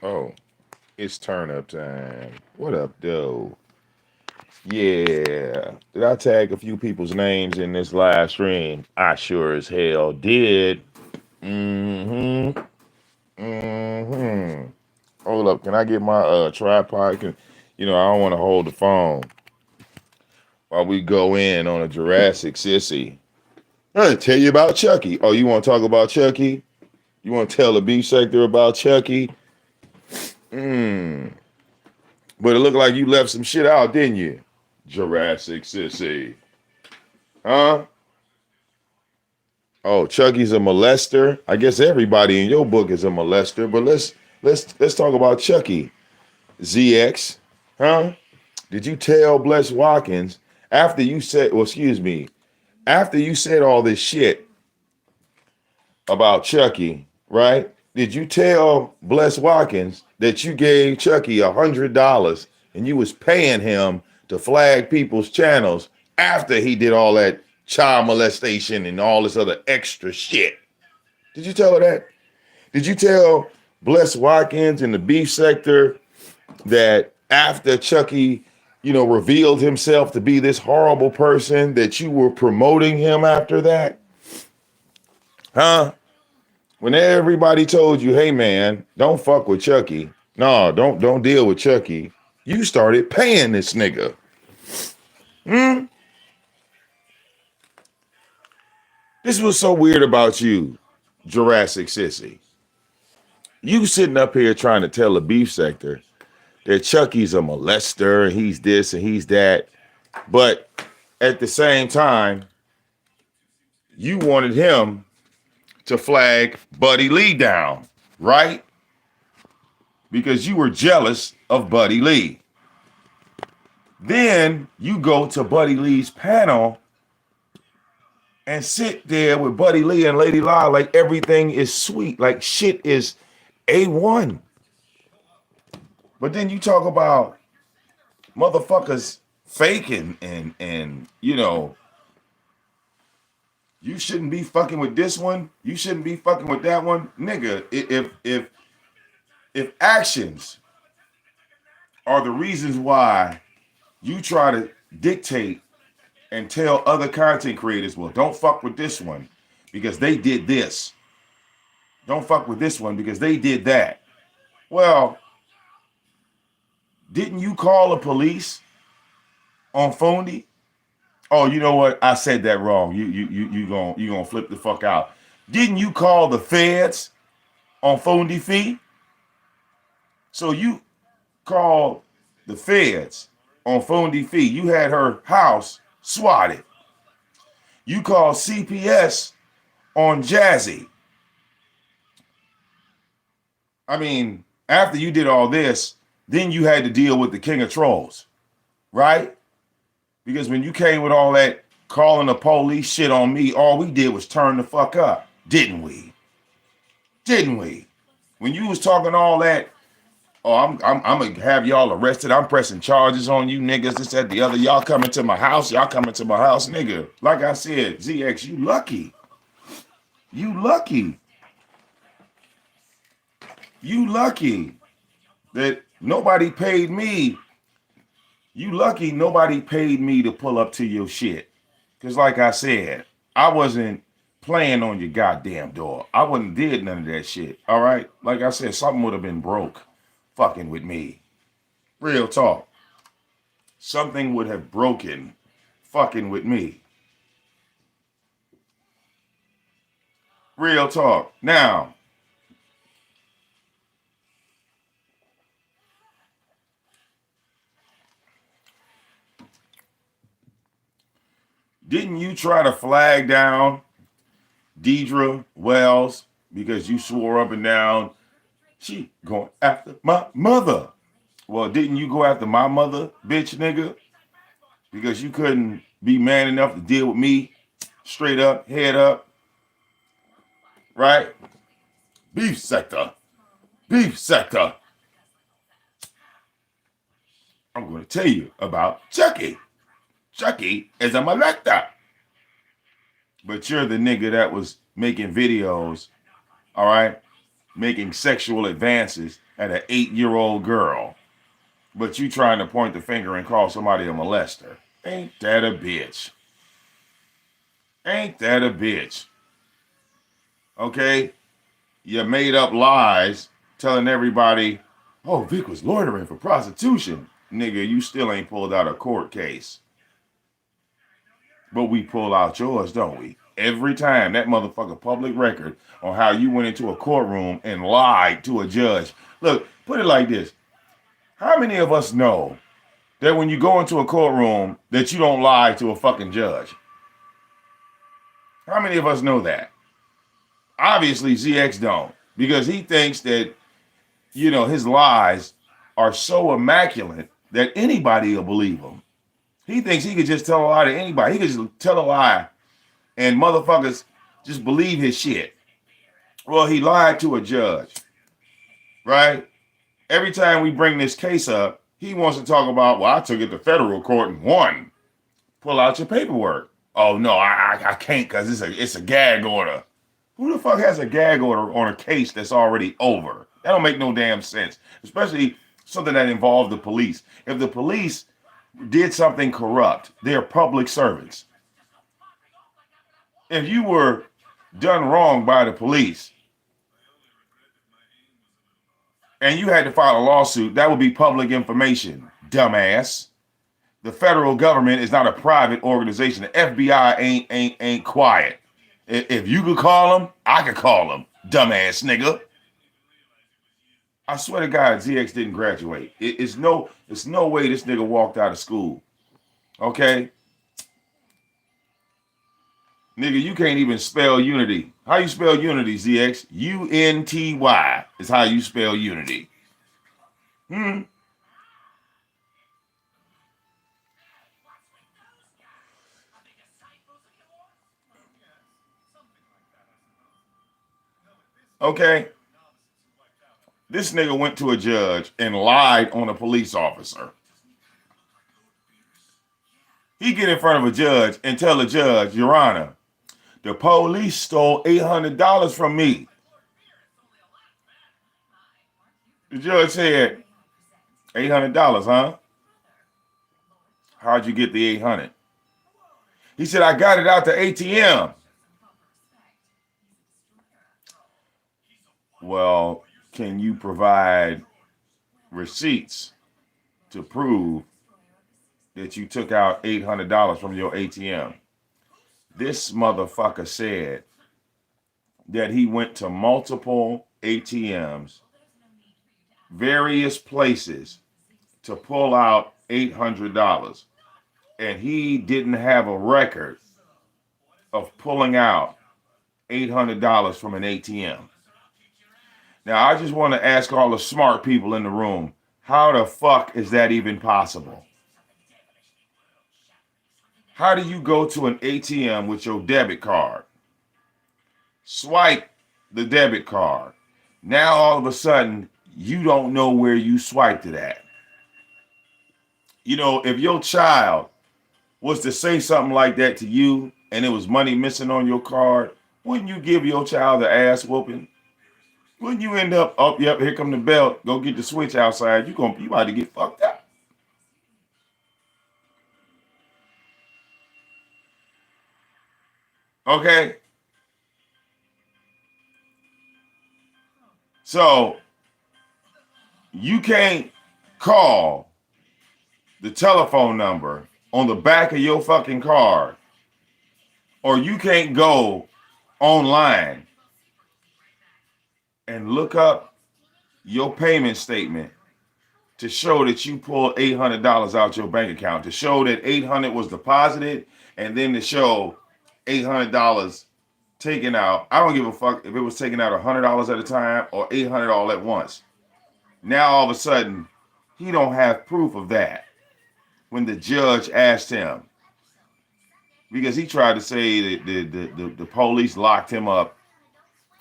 Oh, it's turn up time. What up, though? Yeah. Did I tag a few people's names in this live stream? I sure as hell did. Mm-hmm. Mm-hmm. Hold up. Can I get my tripod? I don't want to hold the phone while we go in on a Jurassic sissy. I tell you about Chucky. Oh, you want to talk about Chucky? You want to tell the beef sector about Chucky? Mmm. But it looked like you left some shit out, didn't you? Jurassic sissy. Huh? Oh, Chucky's a molester. I guess everybody in your book is a molester, but let's talk about Chucky. ZX. Huh? Did you tell Bless Watkins after you said, well, excuse me, after you said all this shit about Chucky, right? Did you tell Bless Watkins that you gave Chucky $100 and you was paying him to flag people's channels after he did all that child molestation and all this other extra shit? Did you tell her that? Did you tell Bless Watkins in the beef sector that after Chucky, revealed himself to be this horrible person that you were promoting him after that? Huh? When everybody told you, hey man, don't fuck with Chucky. No, don't deal with Chucky. You started paying this nigga. Hmm? This was so weird about you, Jurassic Sissy. You sitting up here trying to tell the beef sector that Chucky's a molester and he's this and he's that. But at the same time, you wanted him to flag Buddy Lee down, right? Because you were jealous of Buddy Lee. Then you go to Buddy Lee's panel and sit there with Buddy Lee and Lady La like everything is sweet, like shit is A1. But then you talk about motherfuckers faking and you shouldn't be fucking with this one, you shouldn't be fucking with that one. Nigga, if actions are the reasons why you try to dictate and tell other content creators, well, don't fuck with this one because they did this. Don't fuck with this one because they did that. Well, didn't you call the police on Fondy? Oh, you know what? I said that wrong. You gonna flip the fuck out. Didn't you call the feds on Fondy Fee? So you called the feds on Fondy Fee. You had her house swatted. You called CPS on Jazzy. I mean, after you did all this, then you had to deal with the king of trolls, right? Because when you came with all that calling the police shit on me, all we did was turn the fuck up, didn't we? Didn't we? When you was talking all that, oh, I'm gonna have y'all arrested. I'm pressing charges on you niggas, this, that, the other. Y'all coming to my house, nigga. Like I said, ZX, you lucky. You lucky. You lucky that nobody paid me. You lucky nobody paid me to pull up to your shit. Because like I said, I wasn't playing on your goddamn door. I wouldn't did none of that shit. All right? Like I said, something would have been broke fucking with me. Real talk. Something would have broken fucking with me. Real talk. Now, didn't you try to flag down Deidre Wells because you swore up and down she going after my mother? Well, didn't you go after my mother, bitch nigga? Because you couldn't be man enough to deal with me straight up, head up, right? Beef sector. Beef sector. I'm going to tell you about Chucky. Chucky is a molester. But you're the nigga that was making videos, all right, making sexual advances at an 8-year-old girl, but you trying to point the finger and call somebody a molester. Ain't that a bitch? Ain't that a bitch? Okay? You made up lies telling everybody, oh, Vic was loitering for prostitution. Nigga, you still ain't pulled out a court case. But we pull out yours, don't we? Every time. That motherfucker public record on how you went into a courtroom and lied to a judge. Look, put it like this. How many of us know that when you go into a courtroom that you don't lie to a fucking judge? How many of us know that? Obviously, ZX don't. Because he thinks that, his lies are so immaculate that anybody will believe him. He thinks he could just tell a lie to anybody. He could just tell a lie and motherfuckers just believe his shit. Well, he lied to a judge, right? Every time we bring this case up, he wants to talk about, well, I took it to federal court and won. Pull out your paperwork. Oh, no, I can't because it's a gag order. Who the fuck has a gag order on a case that's already over? That don't make no damn sense, especially something that involved the police. If the police did something corrupt, they're public servants. If you were done wrong by the police and you had to file a lawsuit, that would be public information, dumbass. The federal government is not a private organization. The FBI ain't quiet. If you could call them, I could call them, dumbass nigga. I swear to God, ZX didn't graduate. It's no way this nigga walked out of school. Okay? Nigga, you can't even spell unity. How you spell unity, ZX? U-N-T-Y is how you spell unity. Okay? This nigga went to a judge and lied on a police officer. He get in front of a judge and tell the judge, Your Honor, the police stole $800 from me. The judge said, $800, huh? How'd you get the 800? He said, I got it out the ATM. Well, can you provide receipts to prove that you took out $800 from your ATM? This motherfucker said that he went to multiple ATMs, various places, to pull out $800. And he didn't have a record of pulling out $800 from an ATM. Now, I just want to ask all the smart people in the room, how the fuck is that even possible? How do you go to an ATM with your debit card, swipe the debit card? Now, all of a sudden, you don't know where you swiped it at. If your child was to say something like that to you and it was money missing on your card, wouldn't you give your child the ass whooping? Wouldn't you end up, oh, yep, here come the belt, go get the switch outside, you about to get fucked up. Okay? So, you can't call the telephone number on the back of your fucking card, or you can't go online and look up your payment statement to show that you pulled $800 out your bank account, to show that $800 was deposited, and then to show $800 taken out. I don't give a fuck if it was taken out $100 at a time or $800 all at once. Now all of a sudden, he don't have proof of that when the judge asked him, because he tried to say that the police locked him up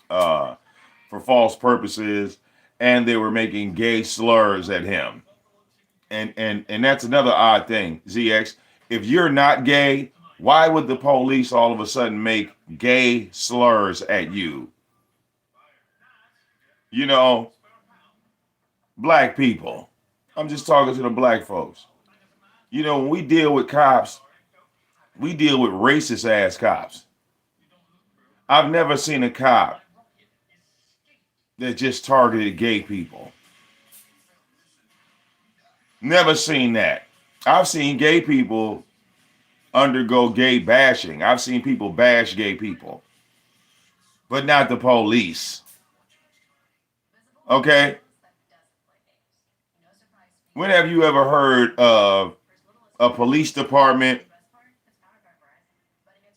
for false purposes, and they were making gay slurs at him. And that's another odd thing, ZX. If you're not gay, why would the police all of a sudden make gay slurs at you? You know, black people. I'm just talking to the black folks. You know, when we deal with cops, we deal with racist ass cops. I've never seen a cop that just targeted gay people. Never seen that. I've seen gay people undergo gay bashing. I've seen people bash gay people, but not the police. Okay? When have you ever heard of a police department,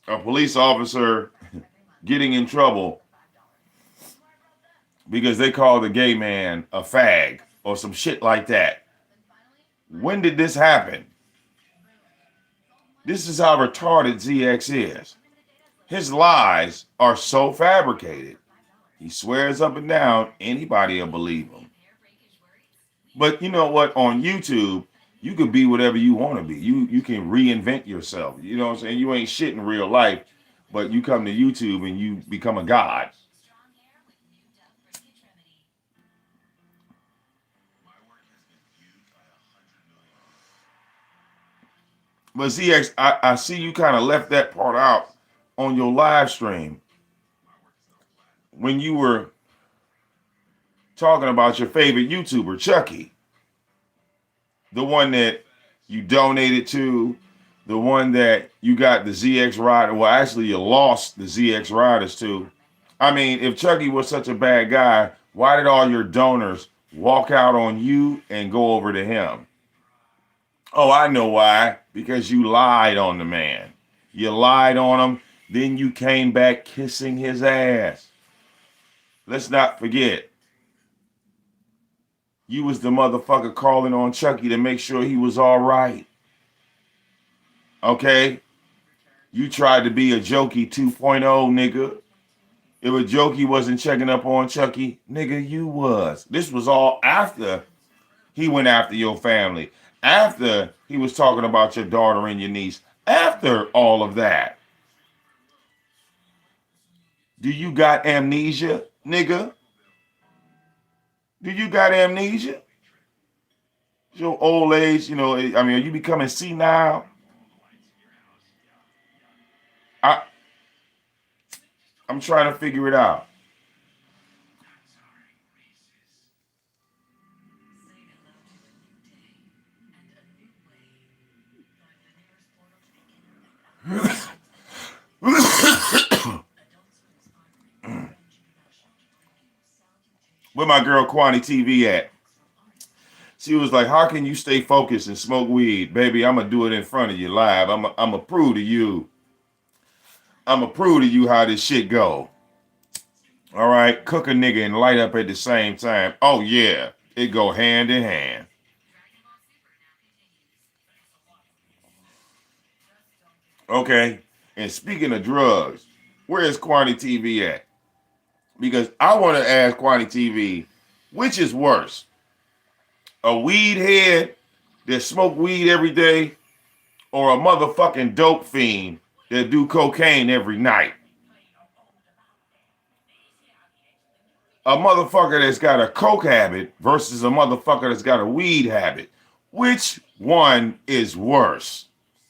a police officer getting in trouble because they called a gay man a fag or some shit like that? When did this happen? This is how retarded ZX is. His lies are so fabricated. He swears up and down anybody will believe him. But you know what? On YouTube, you can be whatever you want to be. You can reinvent yourself. You know what I'm saying? You ain't shit in real life, but you come to YouTube and you become a god. But ZX, I see you kind of left that part out on your live stream when you were talking about your favorite YouTuber, Chucky, the one that you donated to, the one that you got the ZX rider. Well, actually, you lost the ZX riders to. I mean, if Chucky was such a bad guy, why did all your donors walk out on you and go over to him? Oh, I know why. Because you lied on the man. You lied on him. Then you came back kissing his ass. Let's not forget. You was the motherfucker calling on Chucky to make sure he was all right. Okay? You tried to be a Jokey 2.0, nigga. If a Jokey wasn't checking up on Chucky, nigga, you was. This was all after he went after your family. After he was talking about your daughter and your niece. After all of that. Do you got amnesia, nigga? Do you got amnesia? Your old age, you know, I mean, are you becoming senile? I, I'm trying to figure it out. Where my girl Kwani TV at? She was like, how can you stay focused and smoke weed? Baby, I'm going to do it in front of you live. I'm going to prove to you. I'm going to prove to you how this shit go. All right? Cook a nigga and light up at the same time. Oh, yeah. It go hand in hand. Okay? And speaking of drugs, where is Kwani TV at? Because I want to ask Kwani TV, which is worse? A weed head that smoke weed every day or a motherfucking dope fiend that do cocaine every night? A motherfucker that's got a coke habit versus a motherfucker that's got a weed habit. Which one is worse?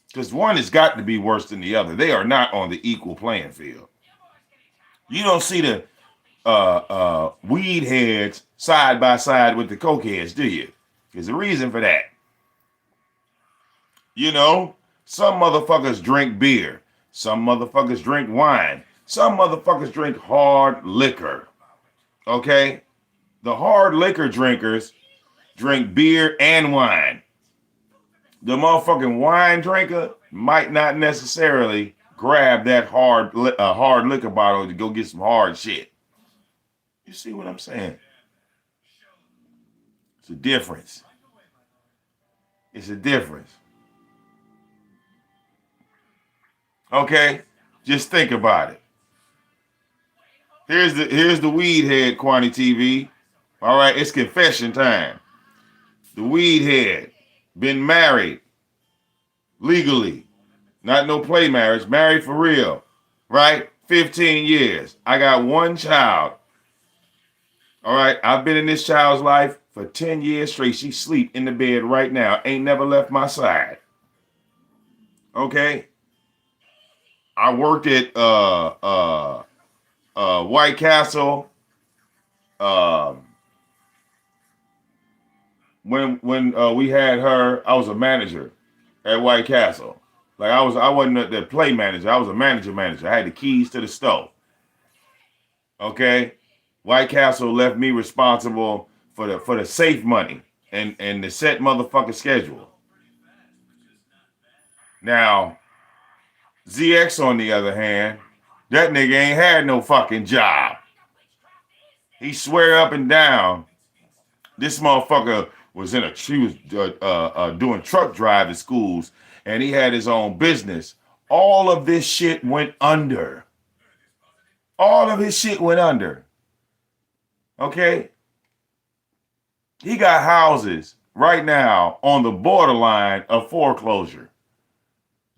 Because one has got to be worse than the other. They are not on the equal playing field. You don't see the weed heads side by side with the coke heads, do you? There's a reason for that. You know, some motherfuckers drink beer. Some motherfuckers drink wine. Some motherfuckers drink hard liquor. Okay? The hard liquor drinkers drink beer and wine. The motherfucking wine drinker might not necessarily grab that hard liquor bottle to go get some hard shit. You see what I'm saying? It's a difference. It's a difference. Okay? Just think about it. Here's the weed head, Kwani TV. All right, it's confession time. The weed head, been married legally, not no play marriage, married for real, right? 15 years. I got one child. All right, I've been in this child's life for 10 years straight. She sleep in the bed right now. Ain't never left my side. Okay? I worked at White Castle when we had her. I was a manager at White Castle. Like I wasn't the play manager. I was a manager. I had the keys to the stove. Okay? White Castle left me responsible for the safe money and the set motherfucking schedule. Now, ZX on the other hand, that nigga ain't had no fucking job. He swear up and down this motherfucker was doing truck driving schools and he had his own business. All of this shit went under. All of his shit went under. Okay? He got houses right now on the borderline of foreclosure.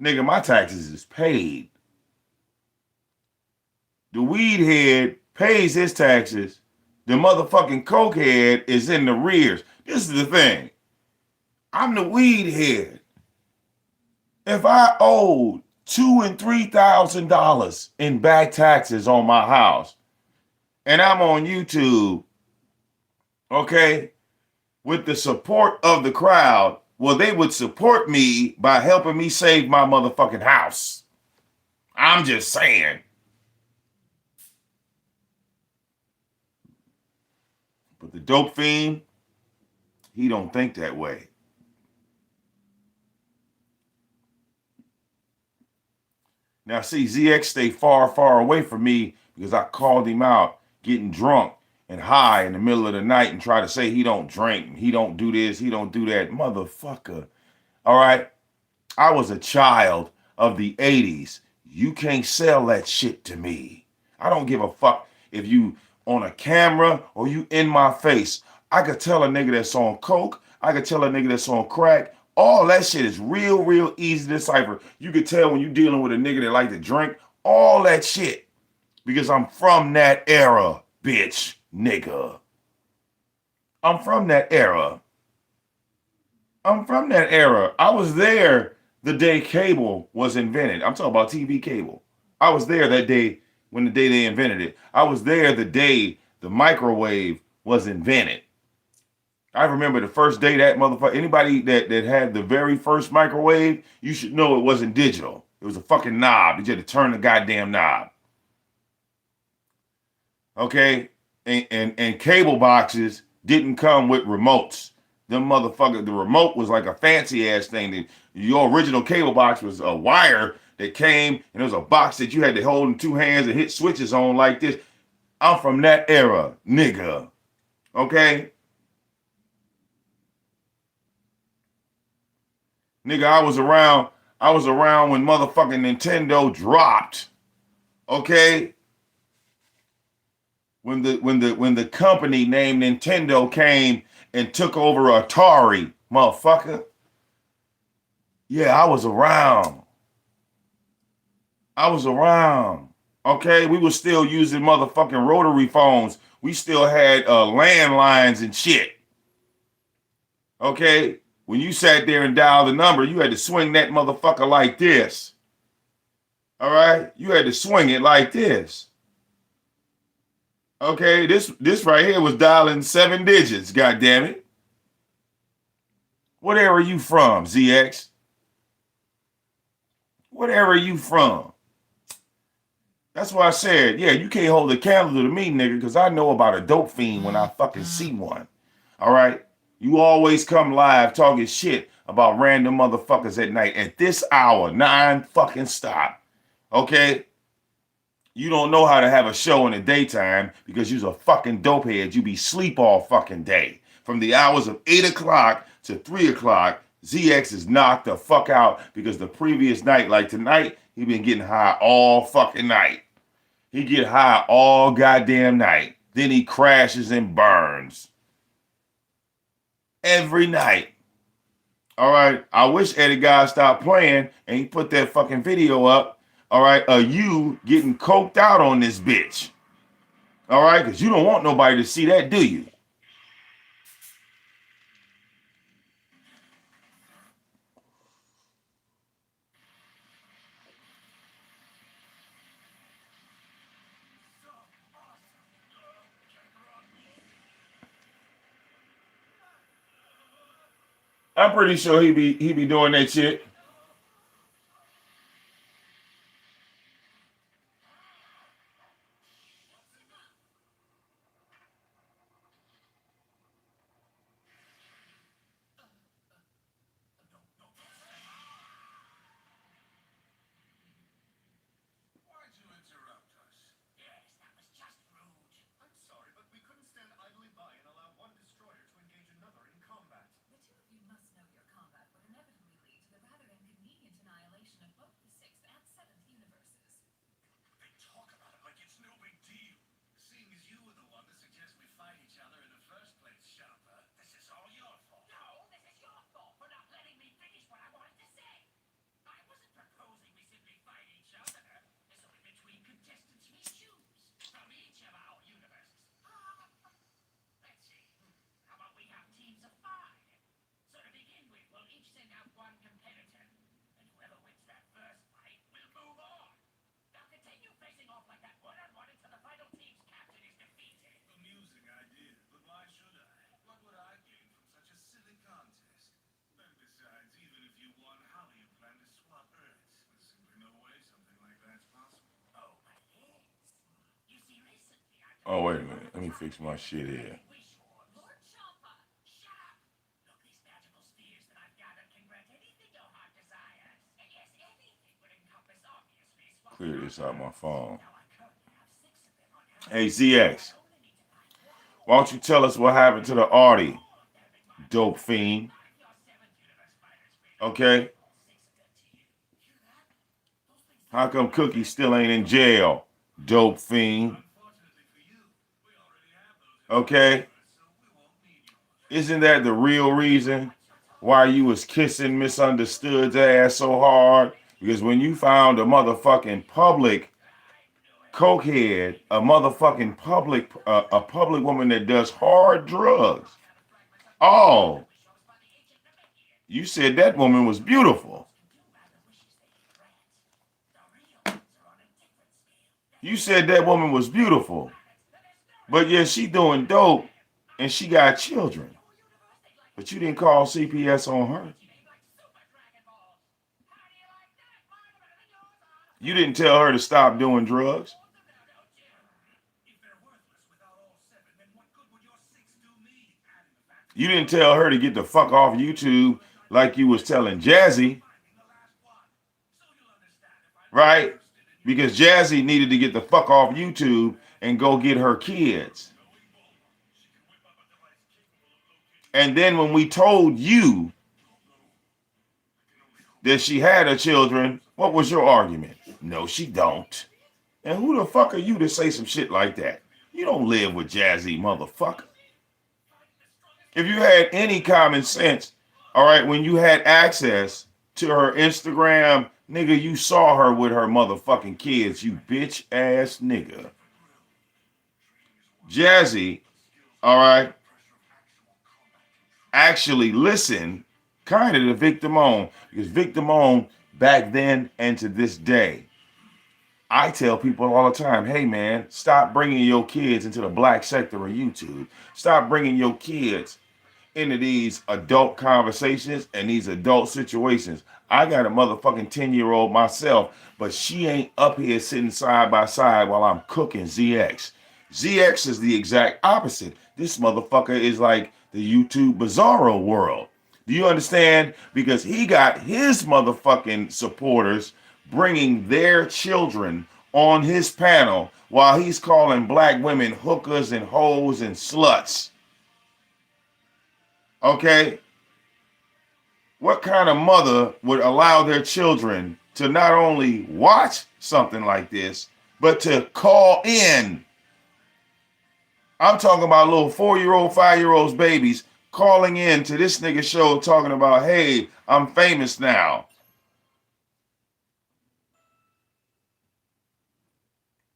Nigga, my taxes is paid. The weed head pays his taxes. The motherfucking coke head is in the rears. This is the thing. I'm the weed head. If I owed $2,000 and $3,000 in back taxes on my house, and I'm on YouTube, okay, with the support of the crowd, well, they would support me by helping me save my motherfucking house. I'm just saying. But the dope fiend, he don't think that way. Now, see, ZX stay far, far away from me because I called him out getting drunk and high in the middle of the night and try to say he don't drink, he don't do this, he don't do that. Motherfucker. All right? I was a child of the 80s. You can't sell that shit to me. I don't give a fuck if you on a camera or you in my face. I could tell a nigga that's on coke. I could tell a nigga that's on crack. All that shit is real, real easy to decipher. You could tell when you dealing with a nigga that like to drink. All that shit. Because I'm from that era, bitch, nigga. I'm from that era. I'm from that era. I was there the day cable was invented. I'm talking about TV cable. I was there that day when the day they invented it. I was there the day the microwave was invented. I remember the first day that motherfucker, anybody that had the very first microwave, you should know it wasn't digital. It was a fucking knob. You had to turn the goddamn knob. Okay? And cable boxes didn't come with remotes. Them motherfucker, the remote was like a fancy ass thing. Your original cable box was a wire that came and it was a box that you had to hold in two hands and hit switches on like this. I'm from that era, nigga. Okay? Nigga, I was around when motherfucking Nintendo dropped. Okay? When the company named Nintendo came and took over Atari, motherfucker. Yeah, I was around. Okay, we were still using motherfucking rotary phones. We still had landlines and shit. Okay, when you sat there and dialed the number, you had to swing that motherfucker like this. All right, you had to swing it like this. Okay, this right here was dialing 7 digits. God damn it! What era are you from, ZX? What era are you from? That's why I said, yeah, you can't hold a candle to me, nigga, because I know about a dope fiend when I fucking see one. All right? You always come live talking shit about random motherfuckers at night. At this hour, 9 fucking stop. Okay? You don't know how to have a show in the daytime because you's a fucking dopehead. You be sleep all fucking day. From the hours of 8 o'clock to 3 o'clock, ZX is knocked the fuck out because the previous night, like tonight, he been getting high all fucking night. He get high all goddamn night. Then he crashes and burns. Every night. All right. I wish Eddie God stopped playing and he put that fucking video up. All right. You getting coked out on this bitch. All right, because you don't want nobody to see that, do you? I'm pretty sure he be doing that shit. Oh, wait a minute. Let me fix my shit here. Clear this out my phone. Hey, ZX, why don't you tell us what happened to the Artie, dope fiend? Okay? How come Cookie still ain't in jail, dope fiend? Okay? Isn't that the real reason why you was kissing Misunderstood's ass so hard? Because when you found a motherfucking public cokehead, a public woman that does hard drugs, oh, you said that woman was beautiful. You said that woman was beautiful. But yeah, she doing dope and she got children. But you didn't call CPS on her. You didn't tell her to stop doing drugs. You didn't tell her to get the fuck off YouTube like you was telling Jazzy, right? Because Jazzy needed to get the fuck off YouTube and go get her kids. And then when we told you that she had her children, what was your argument? No, she don't. And who the fuck are you to say some shit like that? You don't live with Jazzy, motherfucker. If you had any common sense, all right, when you had access to her Instagram, nigga, you saw her with her motherfucking kids, you bitch ass nigga. Jazzy, all right, actually listened kind of to VicDamoane because VicDamoane back then and to this day, I tell people all the time, hey man, stop bringing your kids into the black sector of YouTube. Stop bringing your kids into these adult conversations and these adult situations. I got a motherfucking 10-year-old myself, but she ain't up here sitting side by side while I'm cooking ZX. ZX is the exact opposite. This motherfucker is like the YouTube bizarro world. Do you understand? Because he got his motherfucking supporters bringing their children on his panel while he's calling black women hookers and hoes and sluts. Okay? What kind of mother would allow their children to not only watch something like this, but to call in? I'm talking about little 4-year-old, 5-year-olds babies calling in to this nigga show talking about, hey, I'm famous now.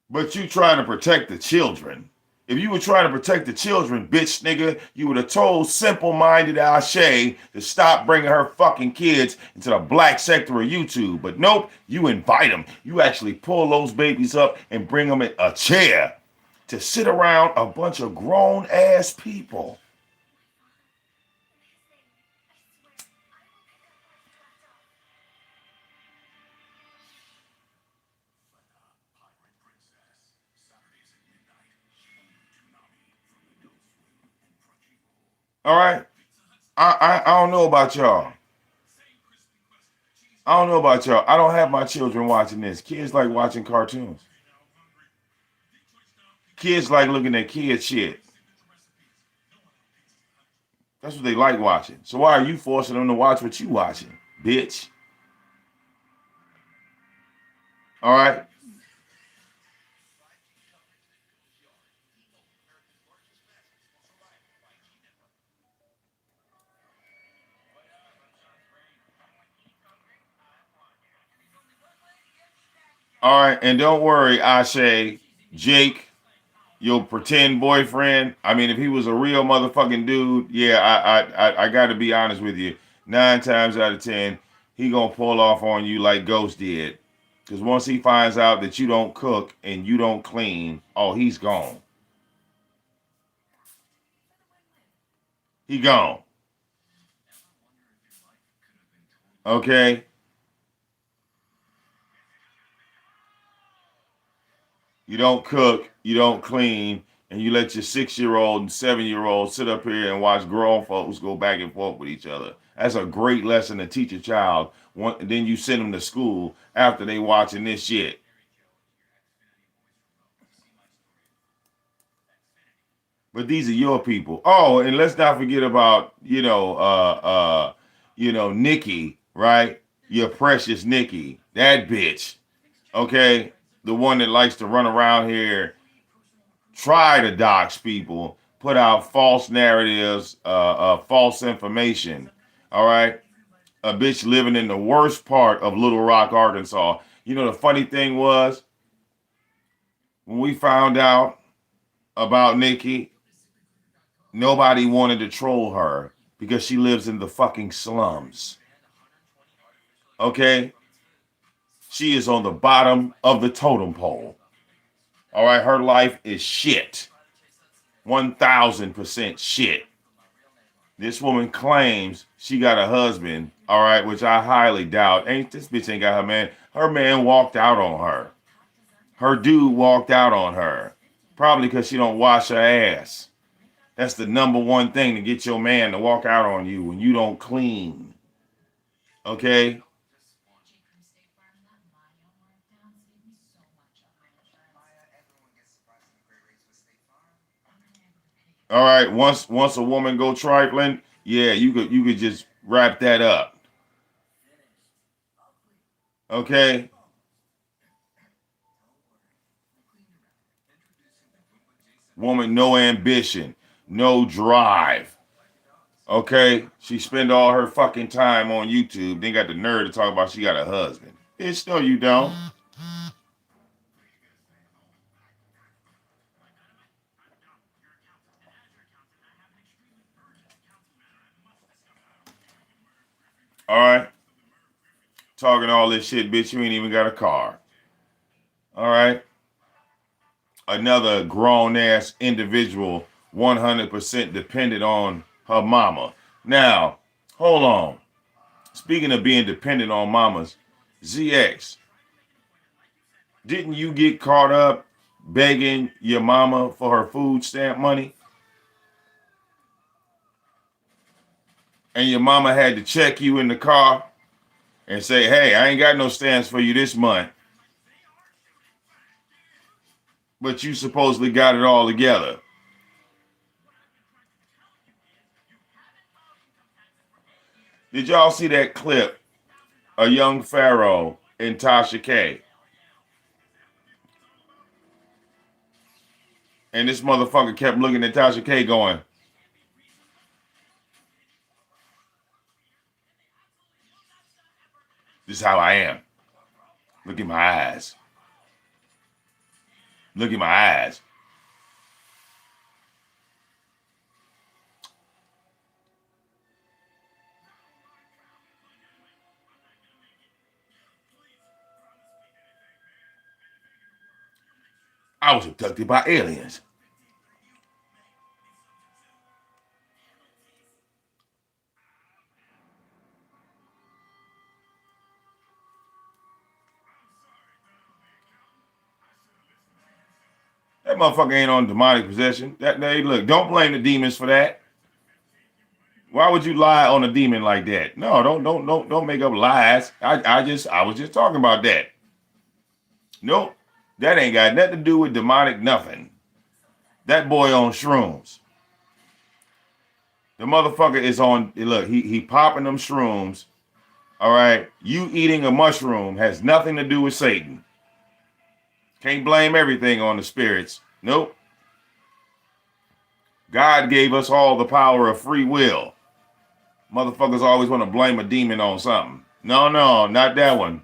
But you trying to protect the children. If you were trying to protect the children, bitch nigga, you would have told simple-minded Ashe to stop bringing her fucking kids into the black sector of YouTube. But nope, you invite them. You actually pull those babies up and bring them in a chair to sit around a bunch of grown-ass people. All right? I don't know about y'all. I don't know about y'all. I don't have my children watching this. Kids like watching cartoons. Kids like looking at kid shit. That's what they like watching. So why are you forcing them to watch what you watching, bitch? All right? All right, and don't worry, Ashe, Jake, your pretend boyfriend. I mean, if he was a real motherfucking dude, yeah, I got to be honest with you. 9 times out of 10, he gonna pull off on you like Ghost did. Cause once he finds out that you don't cook and you don't clean, oh, he's gone. He gone. Okay. You don't cook, you don't clean, and you let your 6-year-old and 7-year-old sit up here and watch grown folks go back and forth with each other. That's a great lesson to teach a child. Then you send them to school after they watching this shit. But these are your people. Oh, and let's not forget about, Nikki, right? Your precious Nikki. That bitch. Okay? The one that likes to run around here, try to dox people, put out false narratives, false information. All right? A bitch living in the worst part of Little Rock, Arkansas. You know, the funny thing was, when we found out about Nikki, nobody wanted to troll her because she lives in the fucking slums. Okay? She is on the bottom of the totem pole. All right? Her life is shit. 1000% shit. This woman claims she got a husband, all right, which I highly doubt. This bitch ain't got her man. Her man walked out on her. Her dude walked out on her. Probably because she don't wash her ass. That's the number one thing to get your man to walk out on you when you don't clean. Okay? All right, once a woman go trifling, yeah, you could just wrap that up. Okay? Woman, no ambition, no drive. Okay? She spend all her fucking time on YouTube, then got the nerve to talk about she got a husband. Bitch, no, you don't. All right? Talking all this shit, bitch, you ain't even got a car. All right? Another grown ass individual 100% dependent on her mama. Now, hold on. Speaking of being dependent on mamas, ZX, didn't you get caught up begging your mama for her food stamp money? And your mama had to check you in the car and say, hey, I ain't got no stamps for you this month. But you supposedly got it all together. Did y'all see that clip? A young Pharaoh and Tasha K. And this motherfucker kept looking at Tasha K going, this is how I am. Look at my eyes. Look at my eyes. I was abducted by aliens. That motherfucker ain't on demonic possession. Look, don't blame the demons for that. Why would you lie on a demon like that? No, don't make up lies. I was just talking about that. Nope. That ain't got nothing to do with demonic nothing. That boy on shrooms. The motherfucker is on, look, he popping them shrooms. All right. You eating a mushroom has nothing to do with Satan. Can't blame everything on the spirits. Nope. God gave us all the power of free will. Motherfuckers always want to blame a demon on something. No, not that one.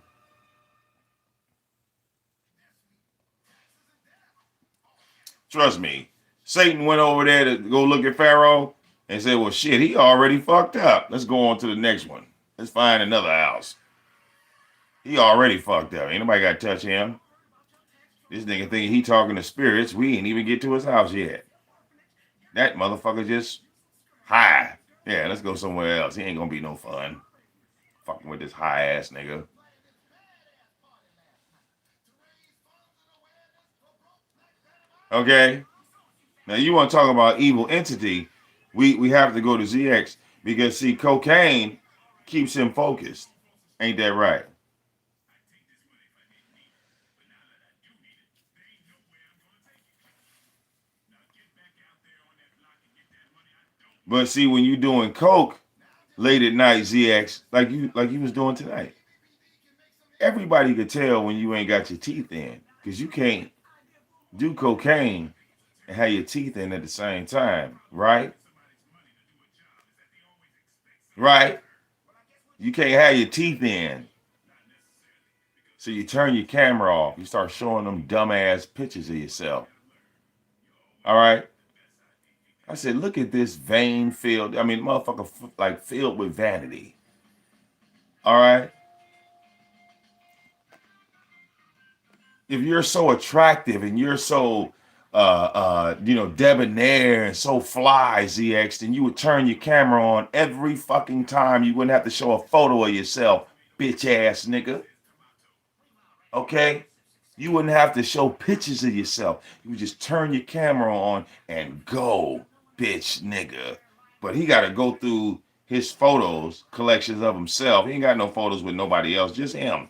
Trust me. Satan went over there to go look at Pharaoh and said, well, shit, he already fucked up. Let's go on to the next one. Let's find another house. He already fucked up. Ain't nobody got to touch him. This nigga thinking he talking to spirits. We ain't even get to his house yet. That motherfucker just high. Yeah, let's go somewhere else. He ain't gonna be no fun. Fucking with this high ass nigga. Okay? Now you want to talk about evil entity, we have to go to ZX because see, cocaine keeps him focused. Ain't that right? But see, when you doing coke late at night, ZX, like you was doing tonight, everybody could tell when you ain't got your teeth in because you can't do cocaine and have your teeth in at the same time, right? Right? You can't have your teeth in. So you turn your camera off. You start showing them dumbass pictures of yourself. All right? I said, look at this vein filled. I mean, motherfucker, like filled with vanity. All right? If you're so attractive and you're so, debonair and so fly, ZX, then you would turn your camera on every fucking time. You wouldn't have to show a photo of yourself, bitch ass nigga. Okay? You wouldn't have to show pictures of yourself. You would just turn your camera on and go, bitch nigga. But he got to go through his photos, collections of himself. He ain't got no photos with nobody else, just him.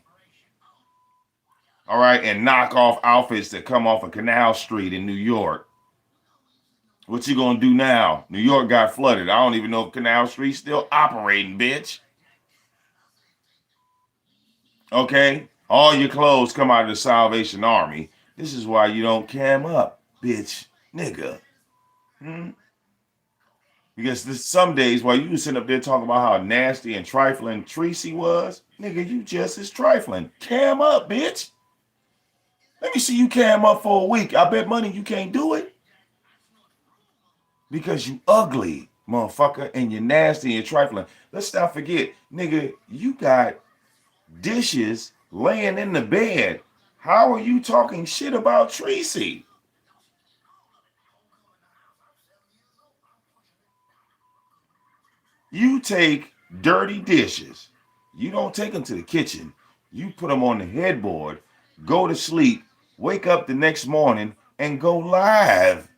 All right, and knock off outfits that come off of Canal Street in New York. What you gonna do now? New York got flooded. I don't even know if Canal Street's still operating, bitch. Okay? All your clothes come out of the Salvation Army. This is why you don't cam up, bitch, nigga. Because some days while you sitting up there talking about how nasty and trifling Tracy was, nigga, you just as trifling. Cam up, bitch. Let me see you cam up for a week. I bet money you can't do it. Because you ugly, motherfucker, and you're nasty and trifling. Let's not forget, nigga, you got dishes laying in the bed. How are you talking shit about Tracy? You take dirty dishes. You don't take them to the kitchen. You put them on the headboard, go to sleep, wake up the next morning, and go live.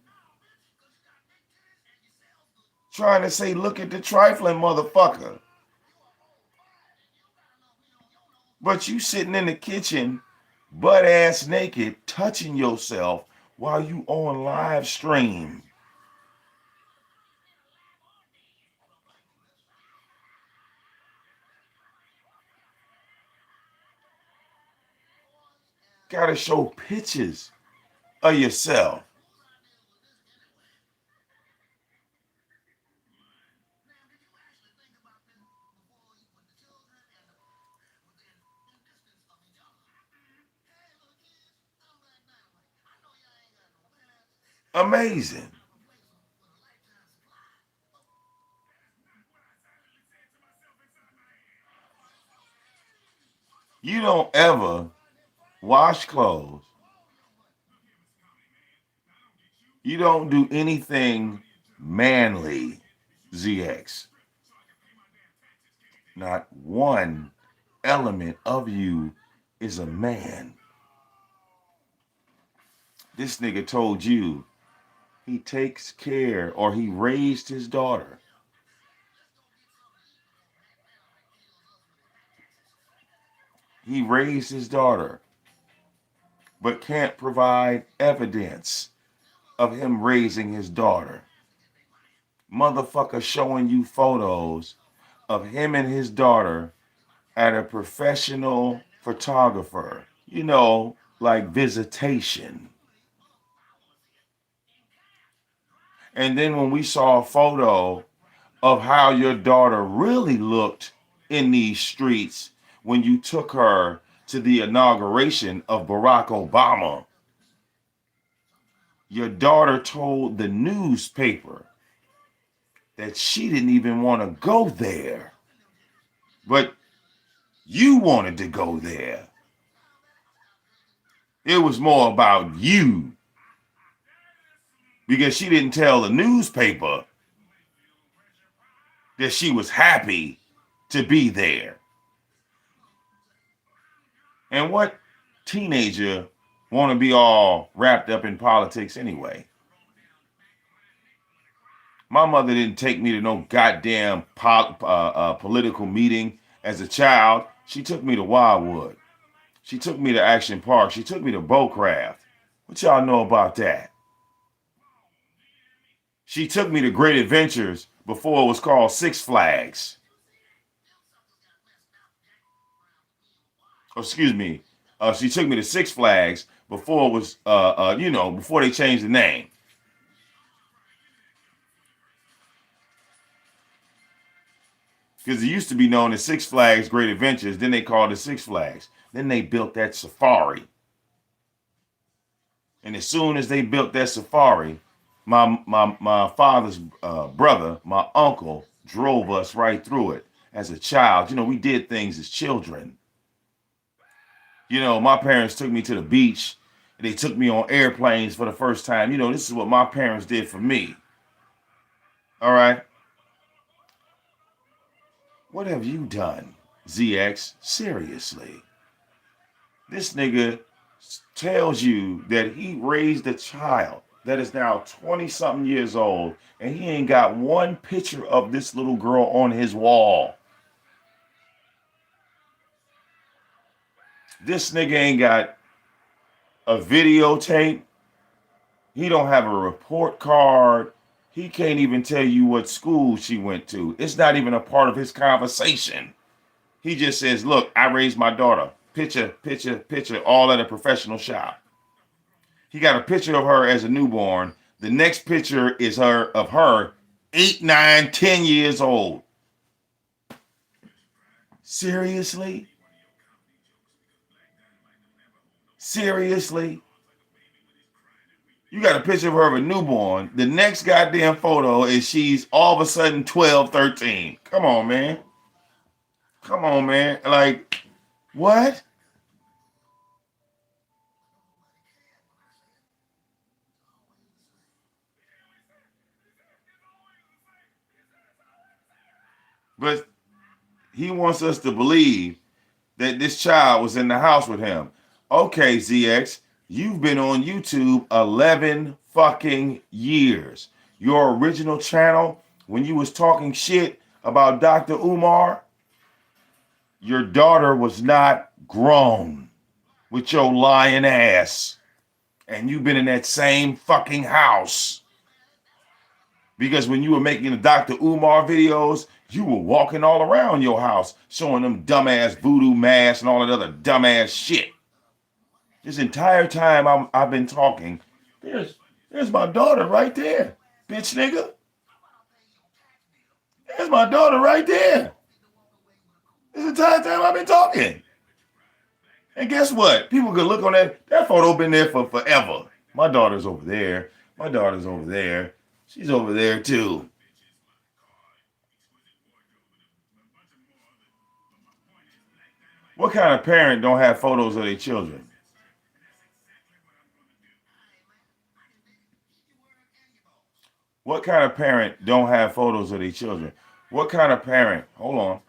Trying to say, look at the trifling motherfucker. But you sitting in the kitchen, butt ass naked, touching yourself while you on live stream. Gotta show pictures of yourself. Amazing. You don't ever wash clothes You don't do anything manly, ZX. Not one element of you is a man. This nigga told you he takes care or he raised his daughter. He raised his daughter, but can't provide evidence of him raising his daughter. Motherfucker showing you photos of him and his daughter at a professional photographer, like visitation. And then when we saw a photo of how your daughter really looked in these streets when you took her to the inauguration of Barack Obama, your daughter told the newspaper that she didn't even want to go there, but you wanted to go there. It was more about you because she didn't tell the newspaper that she was happy to be there. And what teenager want to be all wrapped up in politics anyway? My mother didn't take me to no goddamn political meeting as a child. She took me to Wildwood. She took me to Action Park. She took me to Bowcraft. What y'all know about that? She took me to Great Adventures before it was called Six Flags. Oh, excuse me. She took me to Six Flags before it was, before they changed the name. Because it used to be known as Six Flags Great Adventures. Then they called it Six Flags. Then they built that safari. And as soon as they built that safari, my father's brother, my uncle, drove us right through it as a child. We did things as children. My parents took me to the beach. They took me on airplanes for the first time. This is what my parents did for me. All right. What have you done, ZX? Seriously. This nigga tells you that he raised a child that is now 20-something years old, and he ain't got one picture of this little girl on his wall. This nigga ain't got a videotape. He don't have a report card. He can't even tell you what school she went to. It's not even a part of his conversation. He just says, look, I raised my daughter. Picture, all at a professional shop. He got a picture of her as a newborn. The next picture is of her 8, 9, 10 years old. Seriously? Seriously? You got a picture of her of a newborn. The next goddamn photo is she's all of a sudden 12, 13. Come on, man. Come on, man. Like, what? But he wants us to believe that this child was in the house with him. Okay, ZX, you've been on YouTube 11 fucking years. Your original channel, when you was talking shit about Dr. Umar, your daughter was not grown with your lying ass. And you've been in that same fucking house. Because when you were making the Dr. Umar videos, you were walking all around your house, showing them dumbass voodoo masks and all that other dumbass shit. This entire time I've been talking, there's my daughter right there, bitch nigga. There's my daughter right there. This entire time I've been talking. And guess what? People could look on that photo been there for forever. My daughter's over there. My daughter's over there. She's over there too. What kind of parent don't have photos of their children? What kind of parent don't have photos of their children? What kind of parent? Hold on.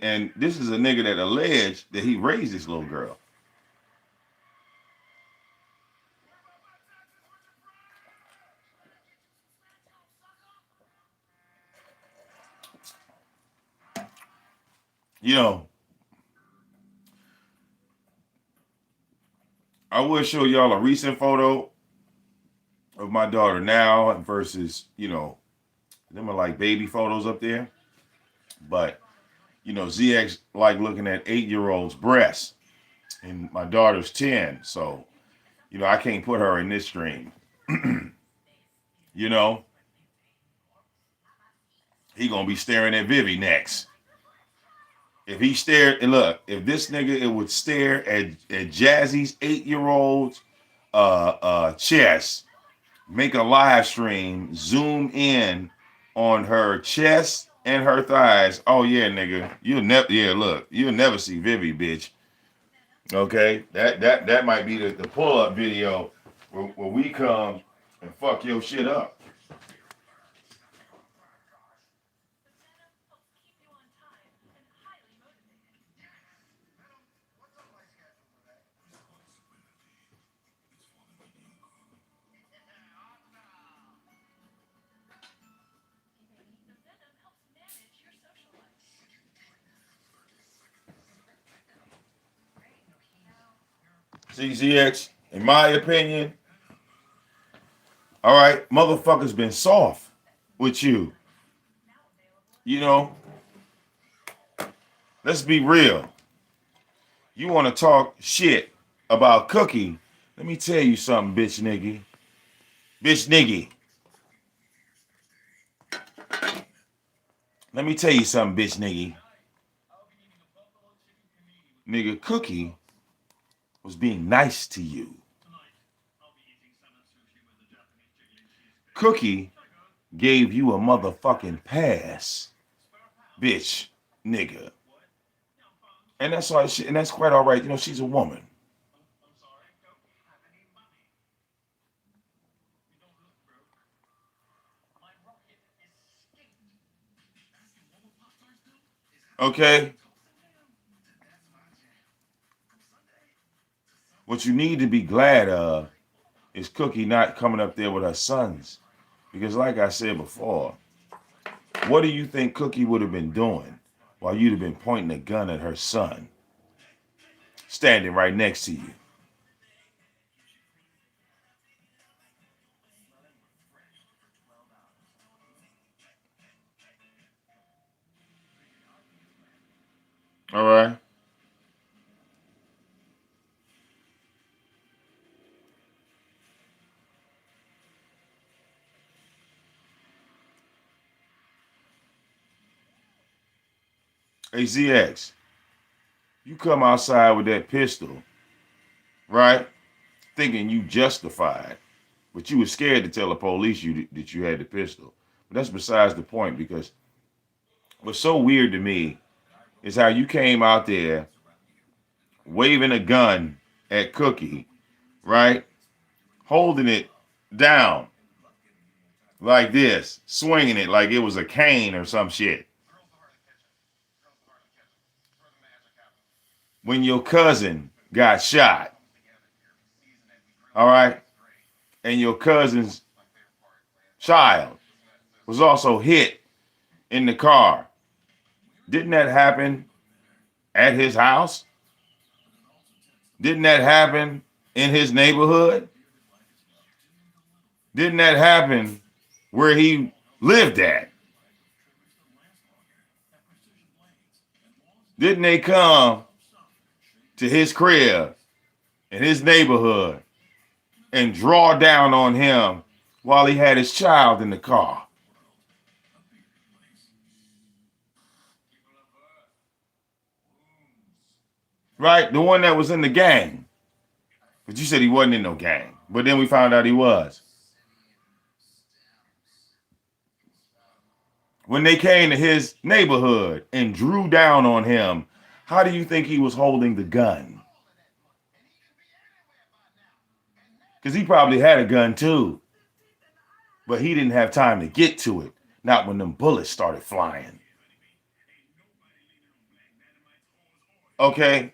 And this is a nigga that alleged that he raised this little girl. You know, I will show y'all a recent photo of my daughter now versus, them are like baby photos up there. But, ZX like looking at 8-year-old's breasts. And my daughter's 10. So, I can't put her in this stream. you know, he gonna be staring at Vivi next. If he stared, and look, if this nigga it would stare at Jazzy's 8-year-old's chest, make a live stream, zoom in on her chest and her thighs. Oh yeah, nigga, you'll never see Vivi, bitch. Okay, that might be the pull-up video where we come and fuck your shit up. CCX, in my opinion, all right, motherfuckers been soft with you. Let's be real. You want to talk shit about Cookie? Let me tell you something, bitch nigga. Bitch nigga. Let me tell you something, bitch nigga. Nigga, Cookie was being nice to you. Cookie gave you a motherfucking pass, bitch nigga. And that's all shit, and that's quite all right. She's a woman. Okay? What you need to be glad of is Cookie not coming up there with her sons. Because like I said before, what do you think Cookie would have been doing while you'd have been pointing a gun at her son? Standing right next to you. All right? Hey, ZX, you come outside with that pistol, right? Thinking you justified, but you were scared to tell the police that you had the pistol. But that's besides the point, because what's so weird to me is how you came out there waving a gun at Cookie, right? Holding it down like this, swinging it like it was a cane or some shit. When your cousin got shot, all right, and your cousin's child was also hit in the car. Didn't that happen at his house? Didn't that happen in his neighborhood? Didn't that happen where he lived at? Didn't they come to his crib in his neighborhood and draw down on him while he had his child in the car? Right? The one that was in the gang. But you said he wasn't in no gang. But then we found out he was. When they came to his neighborhood and drew down on him, how do you think he was holding the gun? Because he probably had a gun too. But he didn't have time to get to it. Not when them bullets started flying. Okay?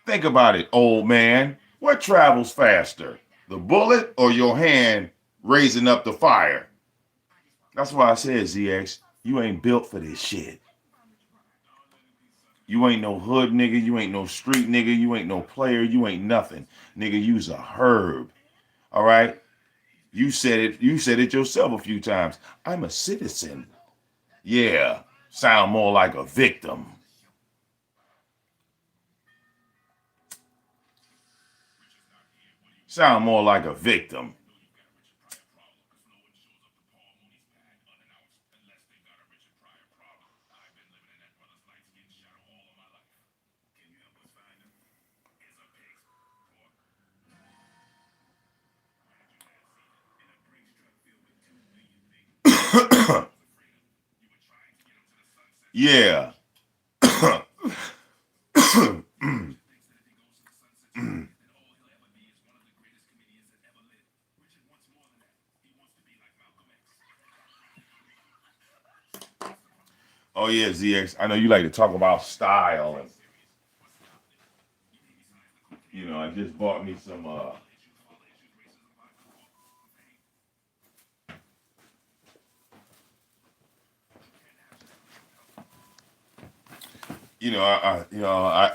Think about it, old man. What travels faster? The bullet or your hand raising up the fire? That's why I said, ZX, you ain't built for this shit. You ain't no hood nigga. You ain't no street nigga. You ain't no player. You ain't nothing. Nigga, you's a herb. All right? You said it. You said it yourself a few times. I'm a citizen. Yeah. Sound more like a victim. Sound more like a victim. Yeah. Oh yeah, ZX. I know you like to talk about style, and I just bought me some.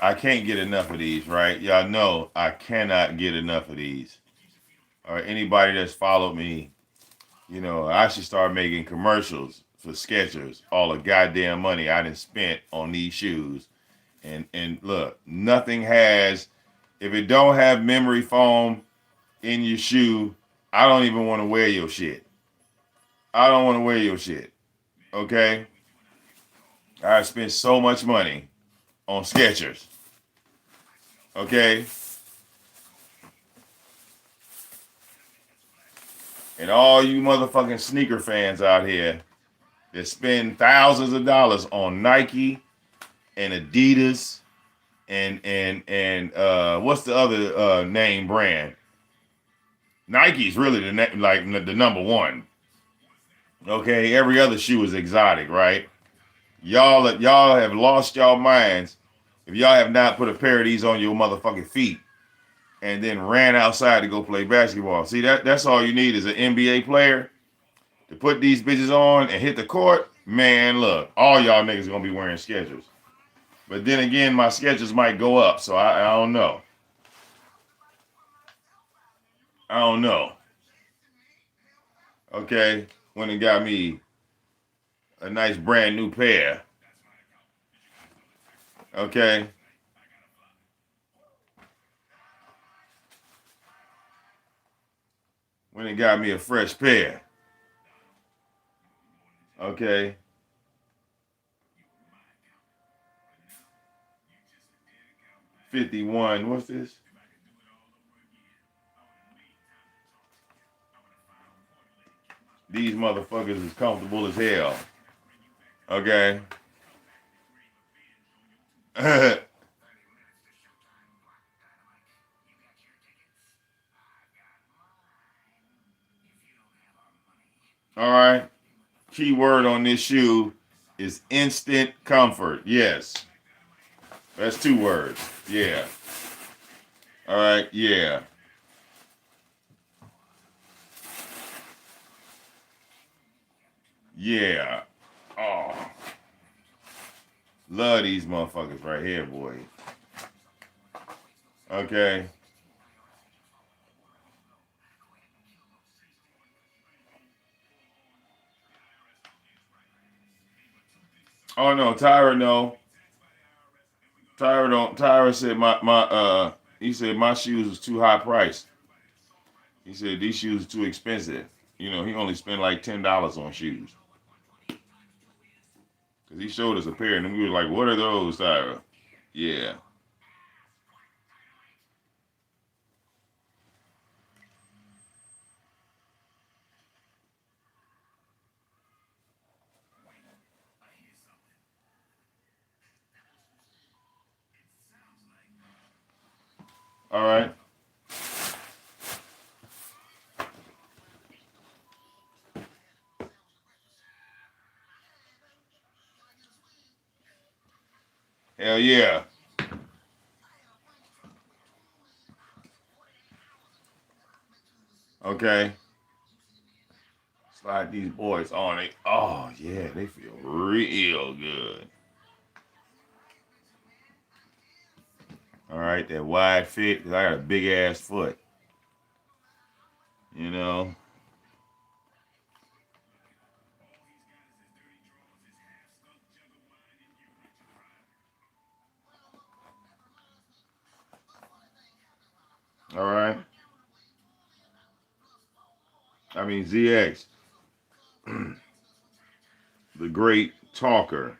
I can't get enough of these, right? Y'all know I cannot get enough of these. All right, anybody that's followed me, I should start making commercials for Skechers. All the goddamn money I done spent on these shoes, and look, nothing has. If it don't have memory foam in your shoe, I don't even want to wear your shit. I don't want to wear your shit. Okay, I spent so much money on Skechers. Okay, and all you motherfucking sneaker fans out here that spend thousands of dollars on Nike and Adidas and what's the other name brand? Nike's really the number one. Okay, every other shoe is exotic, right? Y'all have lost y'all minds if y'all have not put a pair of these on your motherfucking feet and then ran outside to go play basketball. See that's all you need is an NBA player to put these bitches on and hit the court. Man, look, all y'all niggas gonna be wearing Skechers. But then again, my Skechers might go up, so I don't know. I don't know. Okay, when it got me a nice brand new pair. Okay, when it got me a fresh pair. Okay, 51. What's this? These motherfuckers is comfortable as hell. Okay. All right. Key word on this shoe is instant comfort. Yes. That's 2 words. Yeah. All right. Yeah. Yeah. Oh. Love these motherfuckers right here, boy. Okay. Oh no, Tyra no. Tyra don't. Tyra said my he said my shoes was too high priced. He said these shoes are too expensive. He only spent like $10 on shoes. Cause he showed us a pair and we were like, what are those, Tyra? Yeah. All right. Hell yeah. Okay. Slide these boys on it. Oh yeah, they feel real good. All right, that wide fit, cause I got a big ass foot. You know. All right. I mean ZX, the great talker.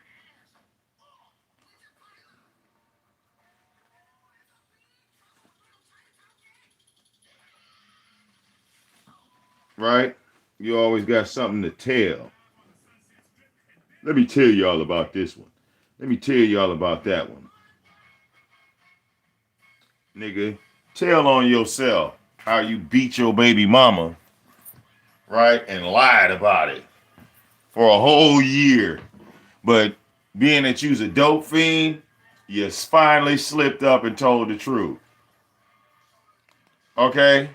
Right? You always got something to tell. Let me tell y'all about this one. Let me tell y'all about that one. Nigga, tell on yourself how you beat your baby mama, right? And lied about it for a whole year. But being that you's a dope fiend, you finally slipped up and told the truth. Okay?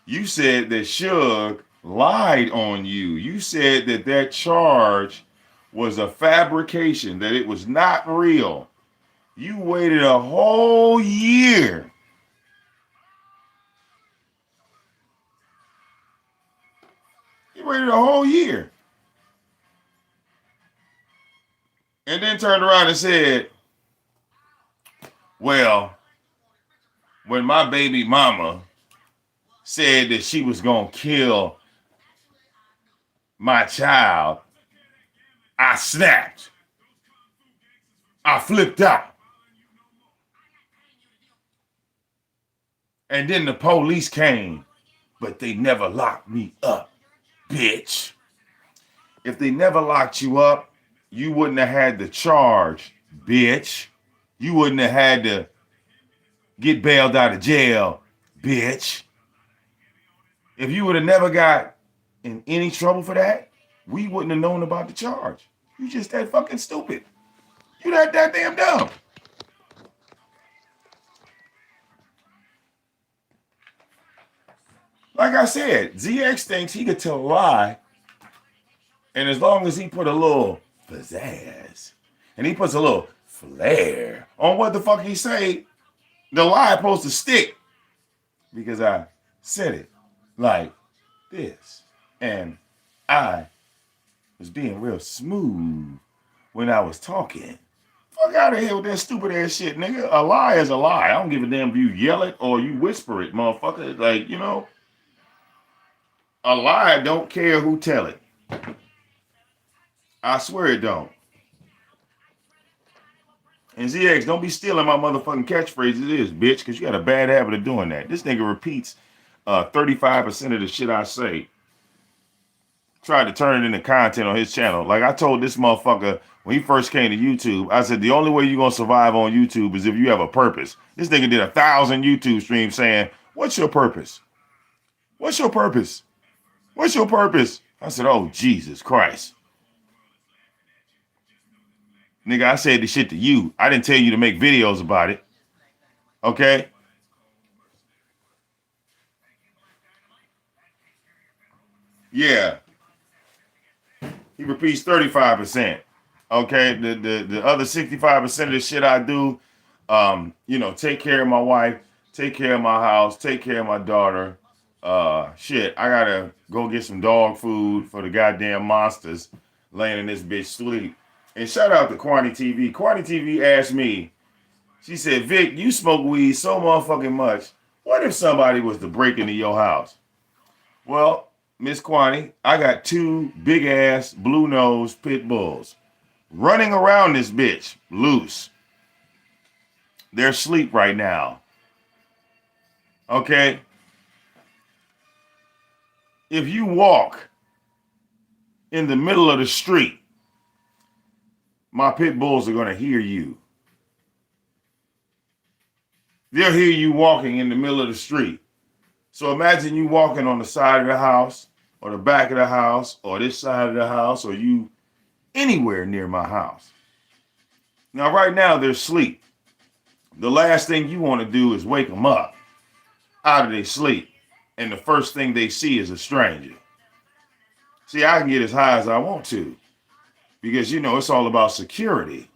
You said that Suge lied on you. You said that that charge was a fabrication, that it was not real. You waited a whole year. You waited a whole year. And then turned around and said, well, when my baby mama said that she was going to kill my child, I snapped. I flipped out. And then the police came, but they never locked me up, bitch. If they never locked you up, you wouldn't have had the charge, bitch. You wouldn't have had to get bailed out of jail, bitch. If you would have never got in any trouble for that, we wouldn't have known about the charge. You just that fucking stupid. You that damn dumb. Like I said, ZX thinks he could tell a lie, and as long as he put a little pizzazz and he puts a little flair on what the fuck he say, the lie supposed to stick because I said it like this, and I was being real smooth when I was talking. Fuck out of here with that stupid ass shit, nigga. A lie is a lie. I don't give a damn if you yell it or you whisper it, motherfucker. Like, you know, a lie don't care who tell it. I swear it don't. And ZX, don't be stealing my motherfucking catchphrases, it is, bitch, because you got a bad habit of doing that. This nigga repeats 35% of the shit I say. Tried to turn it into content on his channel. Like I told this motherfucker when he first came to YouTube, I said, the only way you're going to survive on YouTube is if you have a purpose. This nigga did 1,000 YouTube streams saying, what's your purpose? What's your purpose? What's your purpose? I said, oh, Jesus Christ. Nigga, I said this shit to you. I didn't tell you to make videos about it. Okay? Yeah. He repeats 35%. Okay? The other 65% of the shit I do, you know, take care of my wife, take care of my house, take care of my daughter. Shit, I gotta go get some dog food for the goddamn monsters laying in this bitch sleep. And shout out to Quantity TV. Quantity TV asked me, she said, Vic, you smoke weed so motherfucking much. What if somebody was to break into your house? Well, Miss Quantity, I got two big ass blue nose pit bulls running around this bitch loose. They're asleep right now. Okay? If you walk in the middle of the street, my pit bulls are going to hear you. They'll hear you walking in the middle of the street. So imagine you walking on the side of the house or the back of the house or this side of the house or you anywhere near my house. Now, right now, they're asleep. The last thing you want to do is wake them up out of their sleep, and the first thing they see is a stranger. See, I can get as high as I want to because, it's all about security.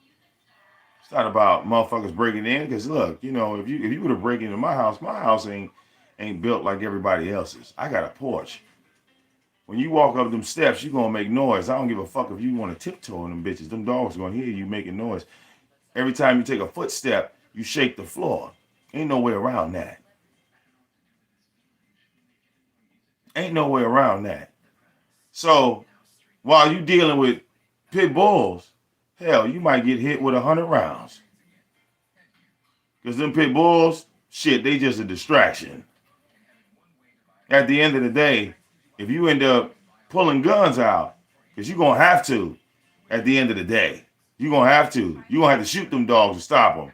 It's not about motherfuckers breaking in. Because look, if you were to break into my house ain't built like everybody else's. I got a porch. When you walk up them steps, you're gonna make noise. I don't give a fuck if you want to tiptoe on them bitches. Them dogs gonna hear you making noise. Every time you take a footstep, you shake the floor. Ain't no way around that. Ain't no way around that. So while you dealing with pit bulls, hell, you might get hit with 100 rounds. Because them pit bulls, shit, they just a distraction. At the end of the day, if you end up pulling guns out, because you're going to have to at the end of the day. You're going to have to. You're going to have to shoot them dogs to stop them.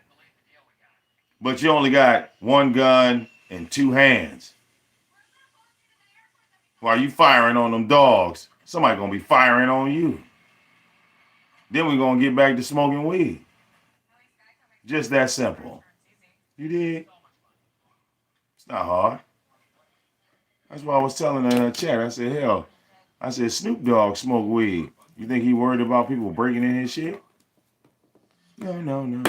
But you only got one gun and two hands. While you firing on them dogs, somebody going to be firing on you. Then we're going to get back to smoking weed. Just that simple. You did? It's not hard. That's why I was telling her in the chat. I said, Snoop Dogg smoke weed. You think he worried about people breaking in his shit? No.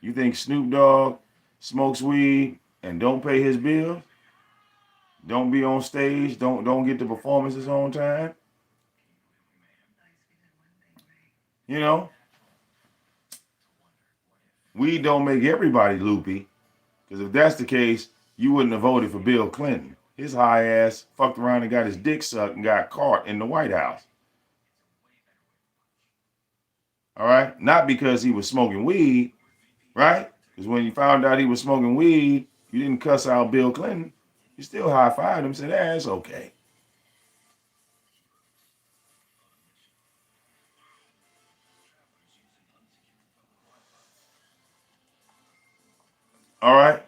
You think Snoop Dogg smokes weed and don't pay his bills? Don't be on stage? Don't get the performances on time? Weed don't make everybody loopy. Because if that's the case, you wouldn't have voted for Bill Clinton. His high ass fucked around and got his dick sucked and got caught in the White House. All right? Not because he was smoking weed, right? Because when you found out he was smoking weed, you didn't cuss out Bill Clinton. You still high-fived him and said, it's okay. All right?